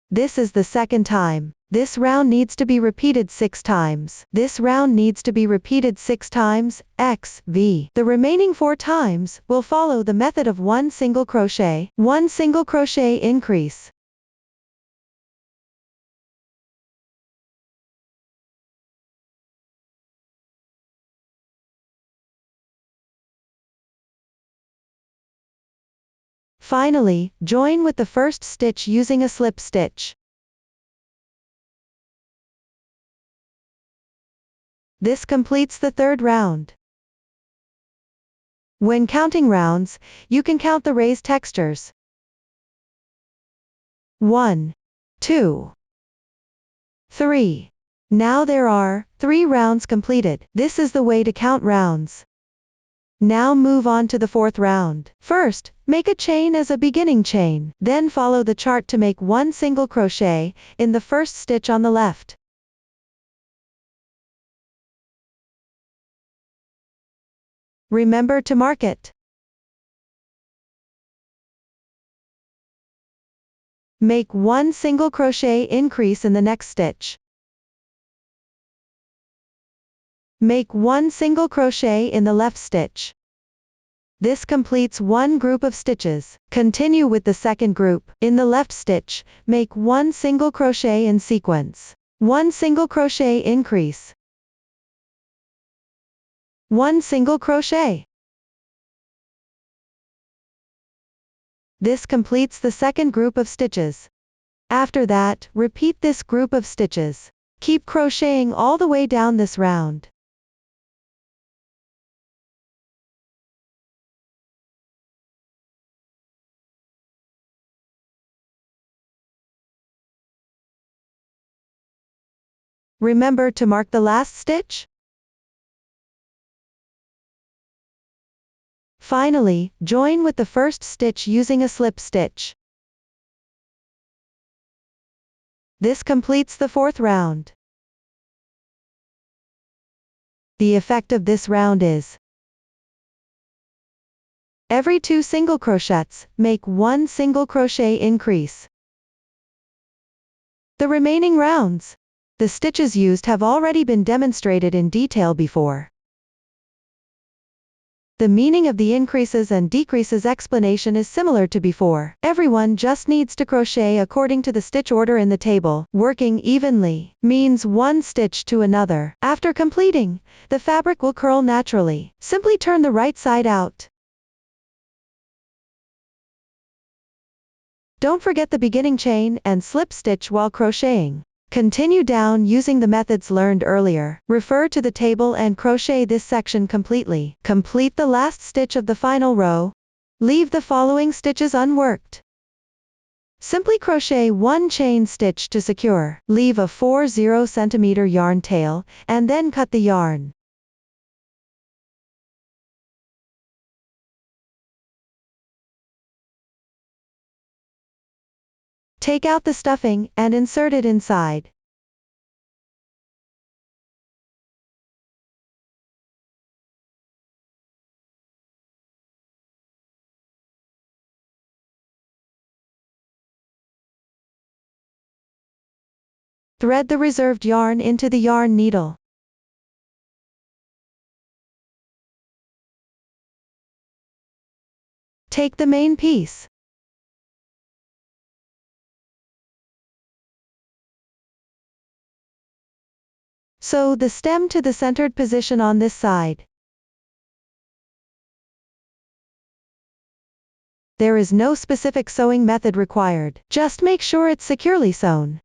Speaker 1: This is the second time. This round needs to be repeated 6 times. This round needs to be repeated 6 times, XV. The remaining 4 times will follow the method of 1 single crochet, 1 single crochet increase. Finally, join with the first stitch using a slip stitch. This completes the third round. When counting rounds, you can count the raised textures. 1, 2, 3, Now there are 3 rounds completed. This is the way to count rounds. Now move on to the 4th round. First, make a chain as a beginning chain. Then follow the chart to make 1 single crochet in the first stitch on the left. Remember to mark it. Make 1 single crochet increase in the next stitch. Make 1 single crochet in the left stitch. This completes 1 group of stitches. Continue with the second group. In the left stitch, make 1 single crochet in sequence. 1 single crochet increase. 1 single crochet. This completes the second group of stitches. After that, repeat this group of stitches. Keep crocheting all the way down this round. Remember to mark the last stitch? Finally, join with the first stitch using a slip stitch. This completes the 4th round. The effect of this round is every 2 single crochets, make 1 single crochet increase. The remaining rounds, the stitches used have already been demonstrated in detail before. The meaning of the increases and decreases explanation is similar to before. Everyone just needs to crochet according to the stitch order in the table. Working evenly means one stitch to another. After completing, the fabric will curl naturally. Simply turn the right side out. Don't forget the beginning chain and slip stitch while crocheting. Continue down using the methods learned earlier. Refer to the table and crochet this section completely. Complete the last stitch of the final row. Leave the following stitches unworked. Simply crochet 1 chain stitch to secure. Leave a 40 cm yarn tail, and then cut the yarn. Take out the stuffing and insert it inside. Thread the reserved yarn into the yarn needle. Take the main piece. Sew the stem to the centered position on this side. There is no specific sewing method required. Just make sure it's securely sewn.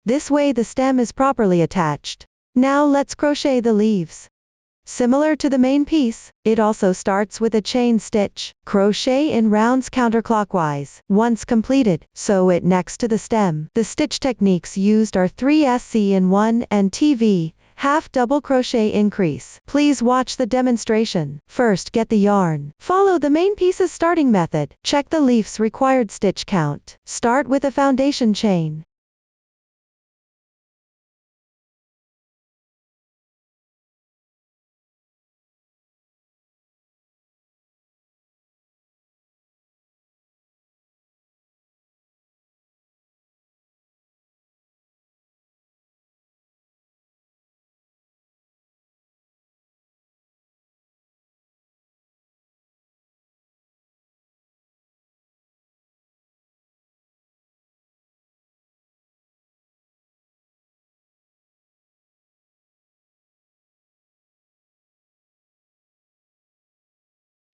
Speaker 1: This way the stem is properly attached. Now let's crochet the leaves. Similar to the main piece, it also starts with a chain stitch. Crochet in rounds counterclockwise. Once completed, sew it next to the stem. The stitch techniques used are 3SC in 1 and TV, half double crochet increase. Please watch the demonstration. First get the yarn. Follow the main piece's starting method. Check the leaf's required stitch count. Start with a foundation chain.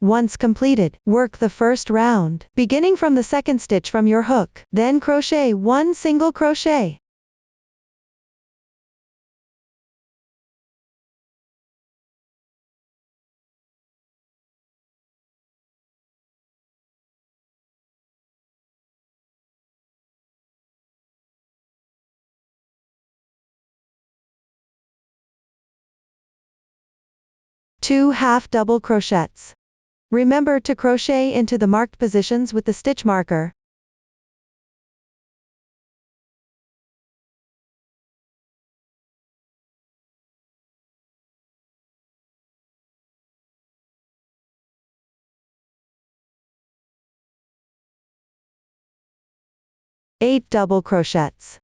Speaker 1: Once completed, work the first round, beginning from the second stitch from your hook, then crochet 1 single crochet. Two half double crochets. Remember to crochet into the marked positions with the stitch marker. Eight double crochets.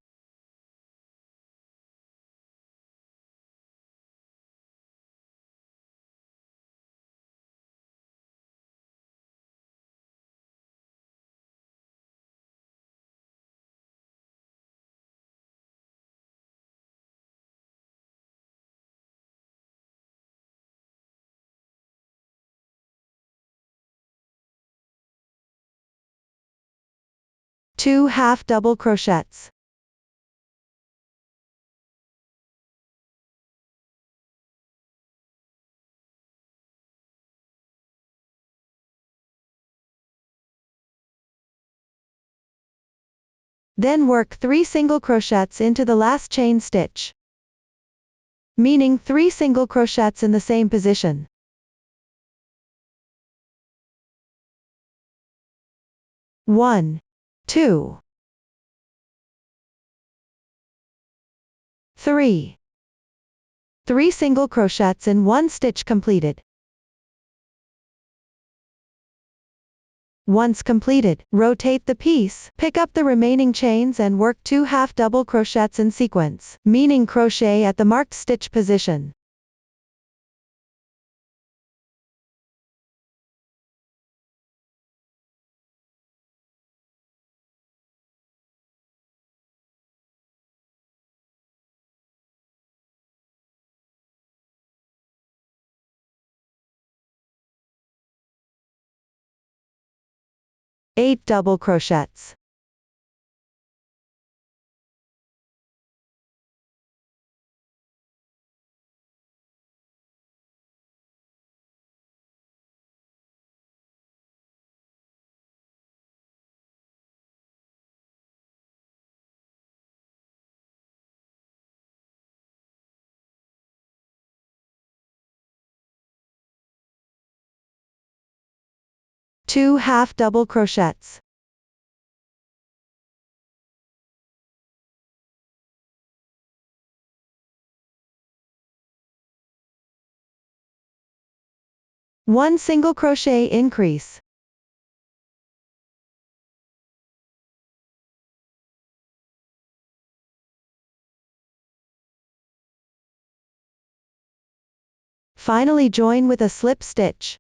Speaker 1: Two half double crochets. Then work 3 single crochets into the last chain stitch, meaning 3 single crochets in the same position. One, 2, 3. 3 single crochets in 1 stitch completed. Once completed, rotate the piece, pick up the remaining chains and work 2 half double crochets in sequence, meaning crochet at the marked stitch position. Eight double crochets. Two half double crochets. One single crochet increase. Finally join with a slip stitch.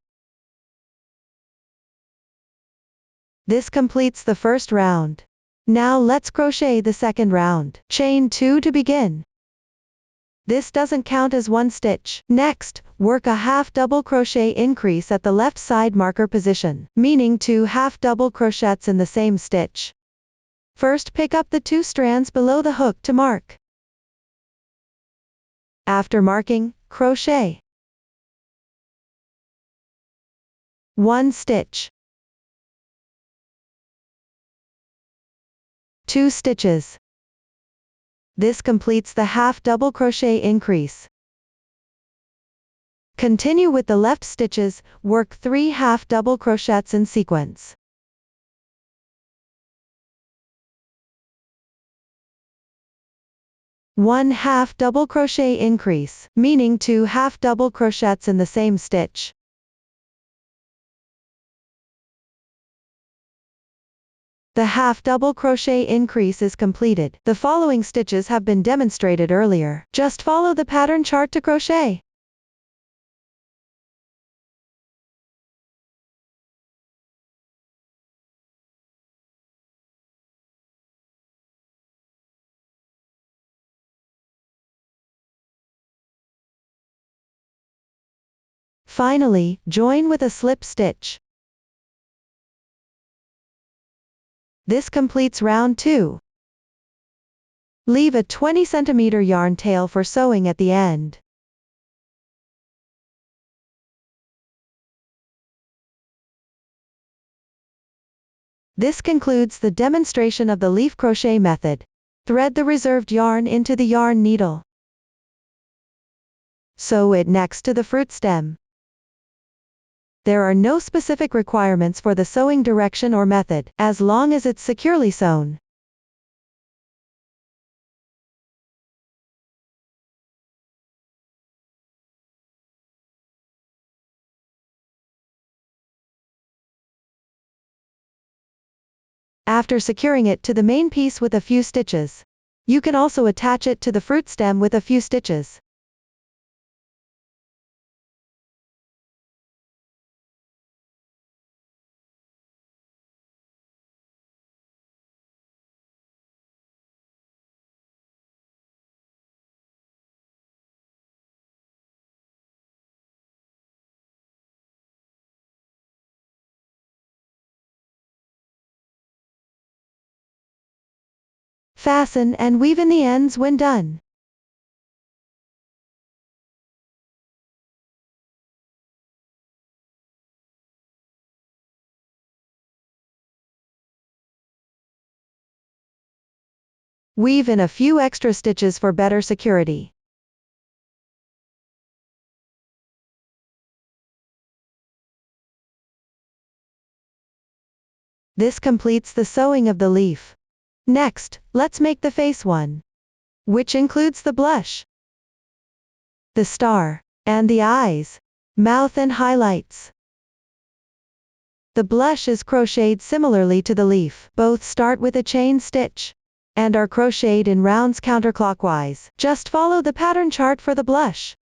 Speaker 1: This completes the first round. Now let's crochet the second round. Chain 2 to begin. This doesn't count as one stitch. Next, work a half double crochet increase at the left side marker position, meaning 2 half double crochets in the same stitch. First pick up the 2 strands below the hook to mark. After marking, crochet 1 stitch, 2 stitches. This completes the half double crochet increase. Continue with the left stitches, work 3 half double crochets in sequence. One half double crochet increase, meaning 2 half double crochets in the same stitch. The half double crochet increase is completed. The following stitches have been demonstrated earlier. Just follow the pattern chart to crochet. Finally, join with a slip stitch. This completes round 2. Leave a 20 cm yarn tail for sewing at the end. This concludes the demonstration of the leaf crochet method. Thread the reserved yarn into the yarn needle. Sew it next to the fruit stem. There are no specific requirements for the sewing direction or method, as long as it's securely sewn. After securing it to the main piece with a few stitches, you can also attach it to the fruit stem with a few stitches. Fasten and weave in the ends when done. Weave in a few extra stitches for better security. This completes the sewing of the leaf. Next, let's make the face one, which includes the blush, the star, and the eyes, mouth and highlights. The blush is crocheted similarly to the leaf. Both start with a chain stitch and are crocheted in rounds counterclockwise. Just follow the pattern chart for the blush.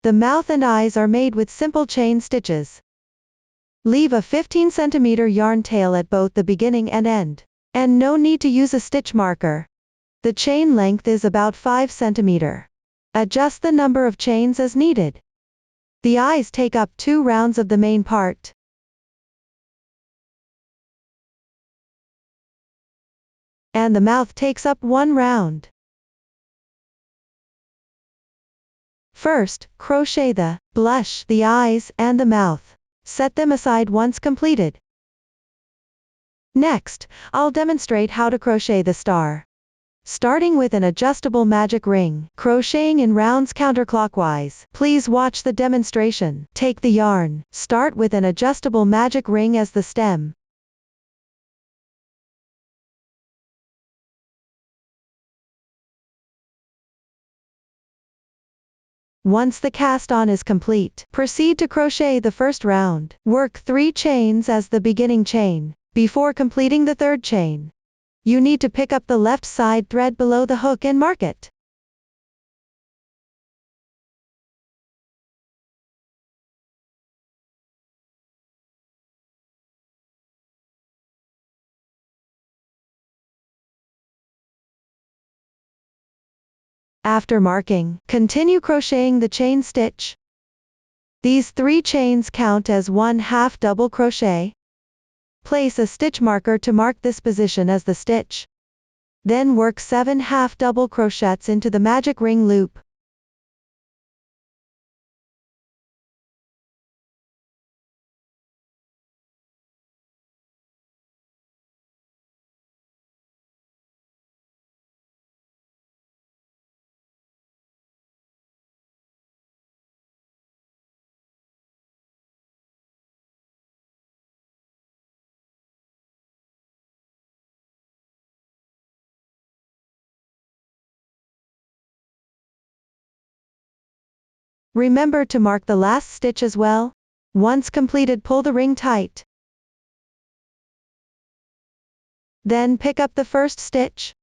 Speaker 1: The mouth and eyes are made with simple chain stitches. Leave a 15 cm yarn tail at both the beginning and end, and no need to use a stitch marker. The chain length is about 5 cm. Adjust the number of chains as needed. The eyes take up 2 rounds of the main part. And the mouth takes up 1 round. First, crochet the blush, the eyes, and the mouth. Set them aside once completed. Next, I'll demonstrate how to crochet the star. Starting with an adjustable magic ring, crocheting in rounds counterclockwise. Please watch the demonstration. Take the yarn, start with an adjustable magic ring as the stem. Once the cast on is complete, proceed to crochet the first round. Work 3 chains as the beginning chain. Before completing the 3rd chain, you need to pick up the left side thread below the hook and mark it. After marking, continue crocheting the chain stitch. These 3 chains count as 1/2 double crochet. Place a stitch marker to mark this position as the stitch. Then work 7 half double crochets into the magic ring loop. Remember to mark the last stitch as well. Once completed, pull the ring tight. Then pick up the first stitch,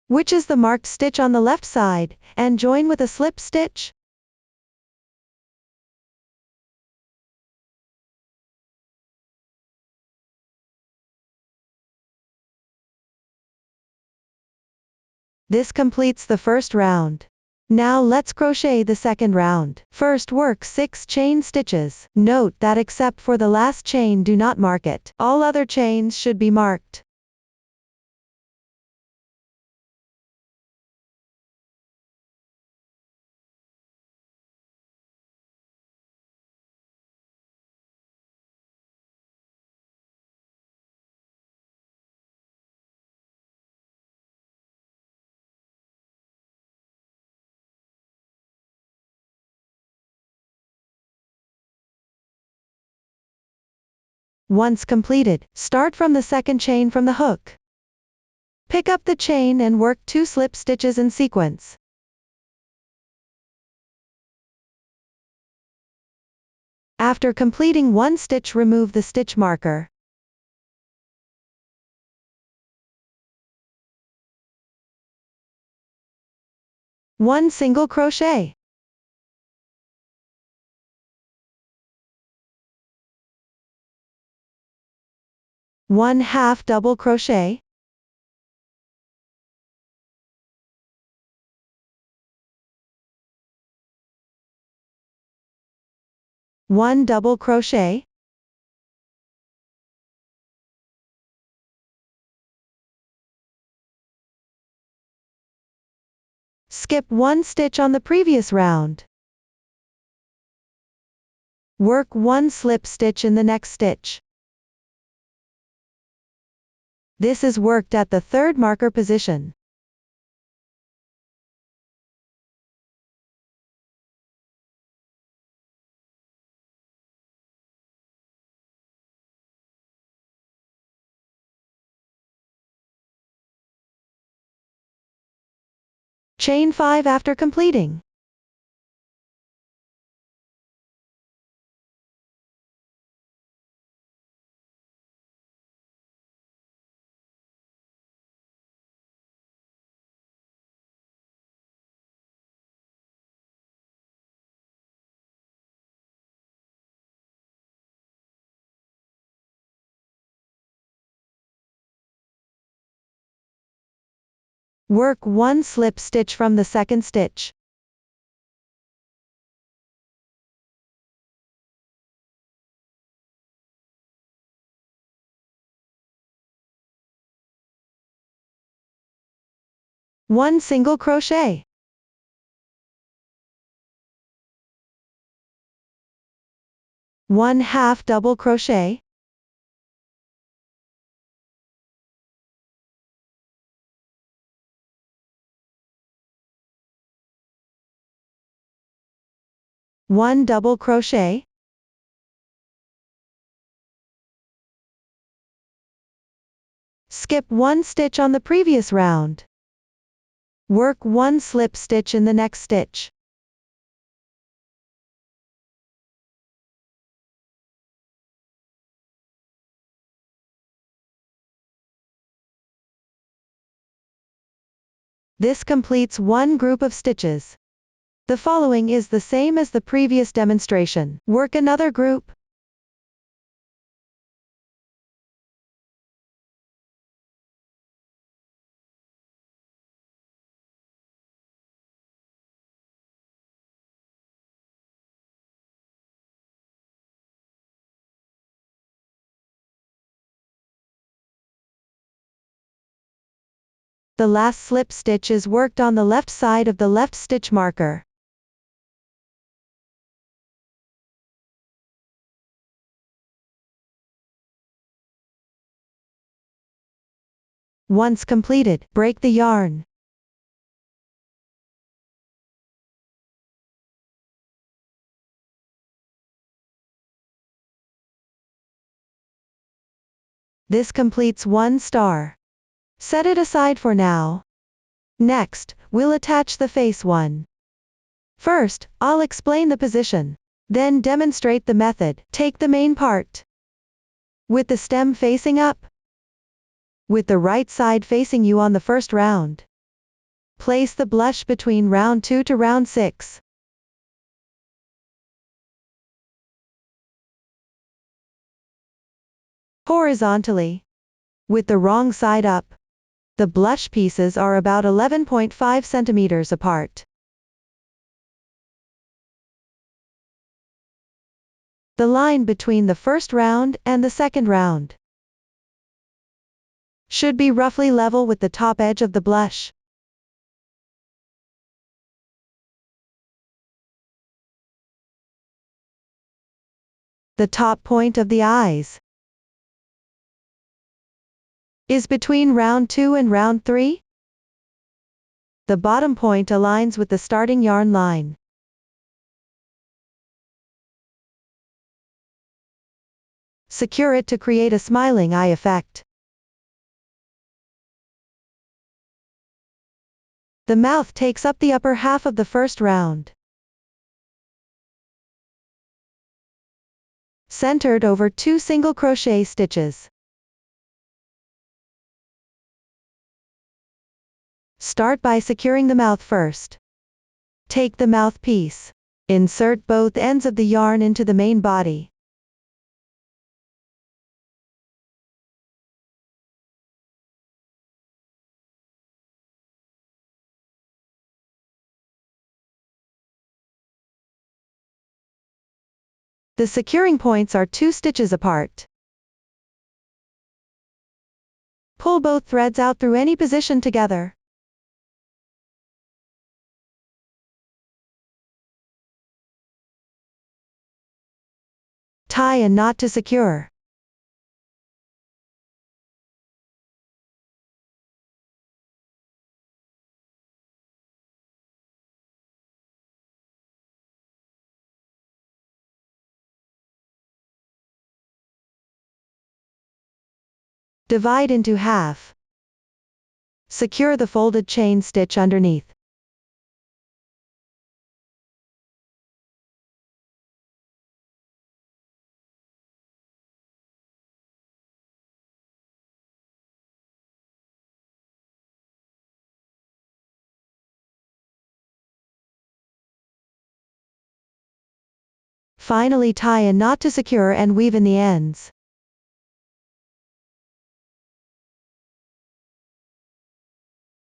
Speaker 1: which is the marked stitch on the left side, and join with a slip stitch. This completes the first round. Now let's crochet the second round. First work 6 chain stitches. Note that except for the last chain do not mark it. All other chains should be marked. Once completed, start from the second chain from the hook. Pick up the chain and work 2 slip stitches in sequence. After completing 1 stitch, remove the stitch marker. One single crochet. One half double crochet. One double crochet. Skip 1 stitch on the previous round. Work 1 slip stitch in the next stitch. This is worked at the 3rd marker position. Chain 5 after completing. Work 1 slip stitch from the second stitch. One single crochet. One half double crochet. One double crochet. Skip 1 stitch on the previous round. Work 1 slip stitch in the next stitch. This completes 1 group of stitches. The following is the same as the previous demonstration. Work another group. The last slip stitch is worked on the left side of the left stitch marker. Once completed, break the yarn. This completes 1 star. Set it aside for now. Next, we'll attach the face one. First, I'll explain the position. Then demonstrate the method. Take the main part. With the stem facing up. With the right side facing you on the first round. Place the blush between round 2 to round 6. Horizontally. With the wrong side up. The blush pieces are about 11.5 centimeters apart. the line between the first round and the second round should be roughly level with the top edge of the blush. The top point of the eyes is between round 2 and round 3. The bottom point aligns with the starting yarn line. Secure it to create a smiling eye effect. The mouth takes up the upper half of the first round, centered over 2 single crochet stitches. Start by securing the mouth first. Take the mouthpiece. Insert both ends of the yarn into the main body. The securing points are 2 stitches apart. Pull both threads out through any position together. Tie a knot to secure. Divide into half. Secure the folded chain stitch underneath. Finally, tie a knot to secure and weave in the ends.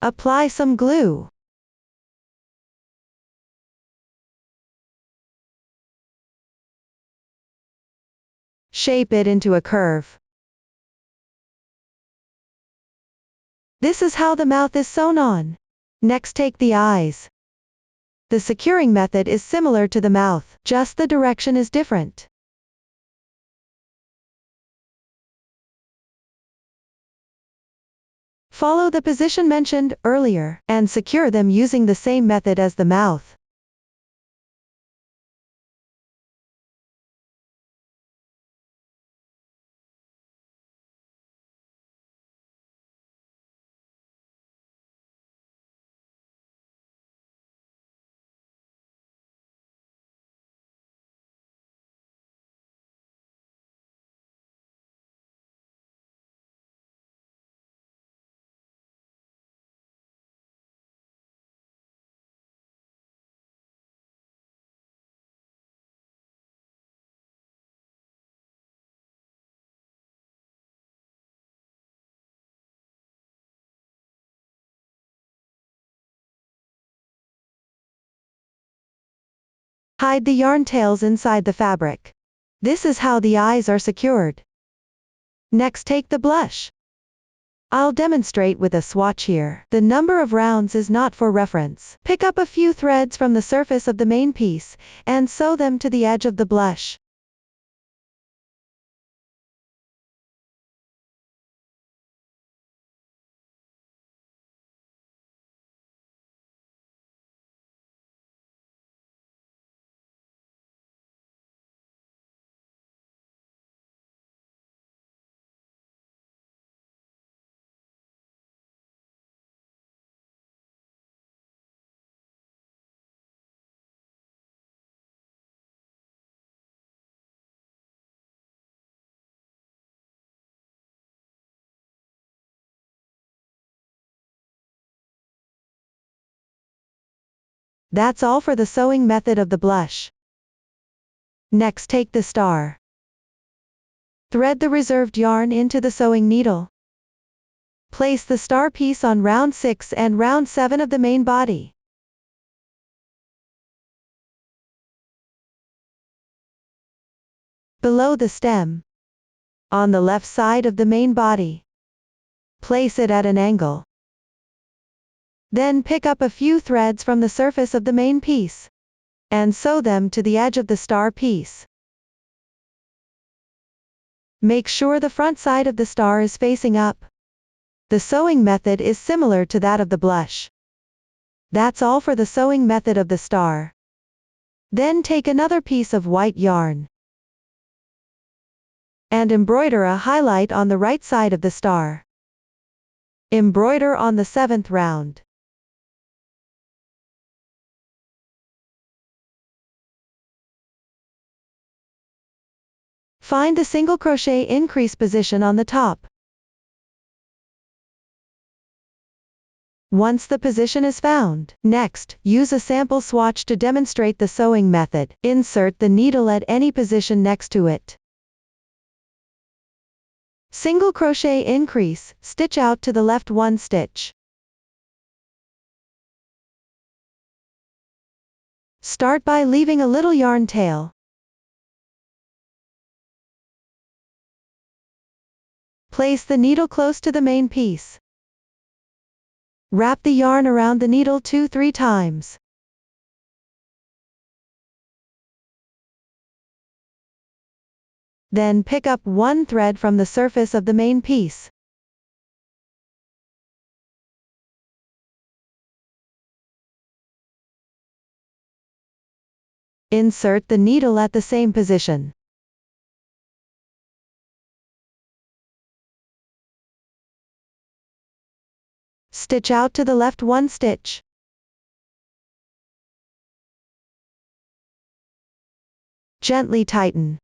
Speaker 1: Apply some glue. Shape it into a curve. This is how the mouth is sewn on. Next, take the eyes. The securing method is similar to the mouth, just the direction is different. Follow the position mentioned earlier, and secure them using the same method as the mouth. Hide the yarn tails inside the fabric. This is how the eyes are secured. Next, take the blush. I'll demonstrate with a swatch here. The number of rounds is not for reference. Pick up a few threads from the surface of the main piece, and sew them to the edge of the blush. That's all for the sewing method of the blush. Next, take the star. Thread the reserved yarn into the sewing needle. Place the star piece on round 6 and round 7 of the main body. below the stem, on the left side of the main body. Place it at an angle. Then pick up a few threads from the surface of the main piece, and sew them to the edge of the star piece. Make sure the front side of the star is facing up. The sewing method is similar to that of the blush. That's all for the sewing method of the star. Then take another piece of white yarn and embroider a highlight on the right side of the star. Embroider on the 7th round. Find the single crochet increase position on the top. Once the position is found, next, use a sample swatch to demonstrate the sewing method. Insert the needle at any position next to it. Single crochet increase, stitch out to the left 1 stitch. Start by leaving a little yarn tail. Place the needle close to the main piece. Wrap the yarn around the needle 2-3 times. Then pick up one thread from the surface of the main piece. Insert the needle at the same position. Stitch out to the left 1 stitch. Gently tighten.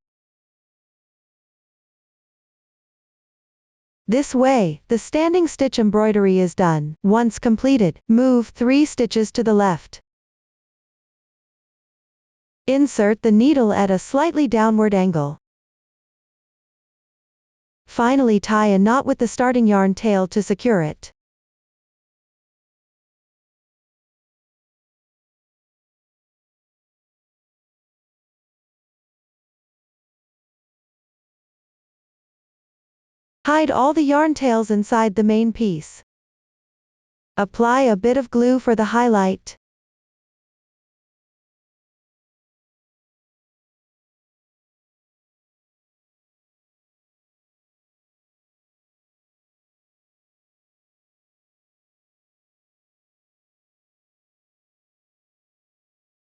Speaker 1: This way, the standing stitch embroidery is done. Once completed, move 3 stitches to the left. Insert the needle at a slightly downward angle. Finally, tie a knot with the starting yarn tail to secure it. Hide all the yarn tails inside the main piece. Apply a bit of glue for the highlight.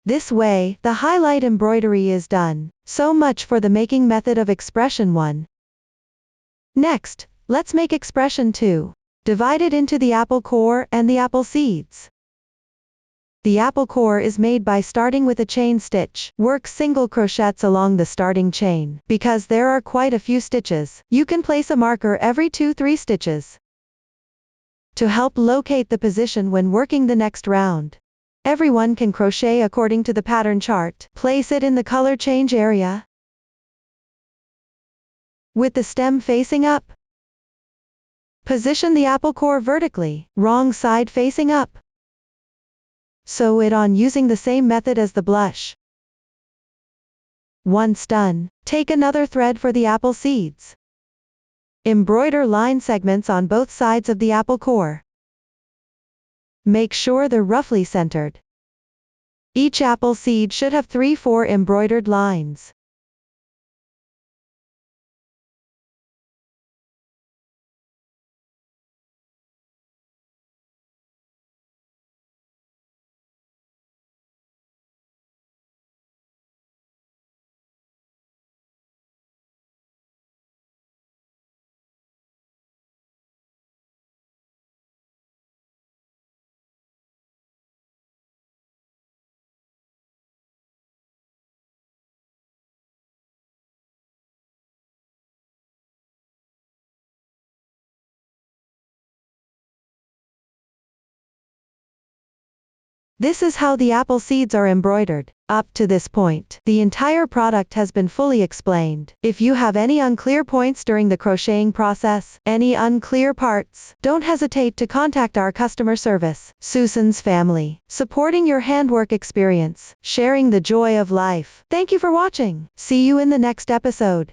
Speaker 1: This way, the highlight embroidery is done. So much for the making method of expression 1. Next, let's make expression 2. Divide it into the apple core and the apple seeds. The apple core is made by starting with a chain stitch. Work single crochets along the starting chain. Because there are quite a few stitches, you can place a marker every 2-3 stitches to help locate the position when working the next round. Everyone can crochet according to the pattern chart. Place it in the color change area, with the stem facing up. Position the apple core vertically, wrong side facing up. Sew it on using the same method as the blush. Once done, take another thread for the apple seeds. Embroider line segments on both sides of the apple core. Make sure they're roughly centered. Each apple seed should have 3-4 embroidered lines. This is how the apple seeds are embroidered. Up to this point, the entire product has been fully explained. If you have any unclear points during the crocheting process, any unclear parts, don't hesitate to contact our customer service. Susan's family, supporting your handwork experience, sharing the joy of life. Thank you for watching. See you in the next episode.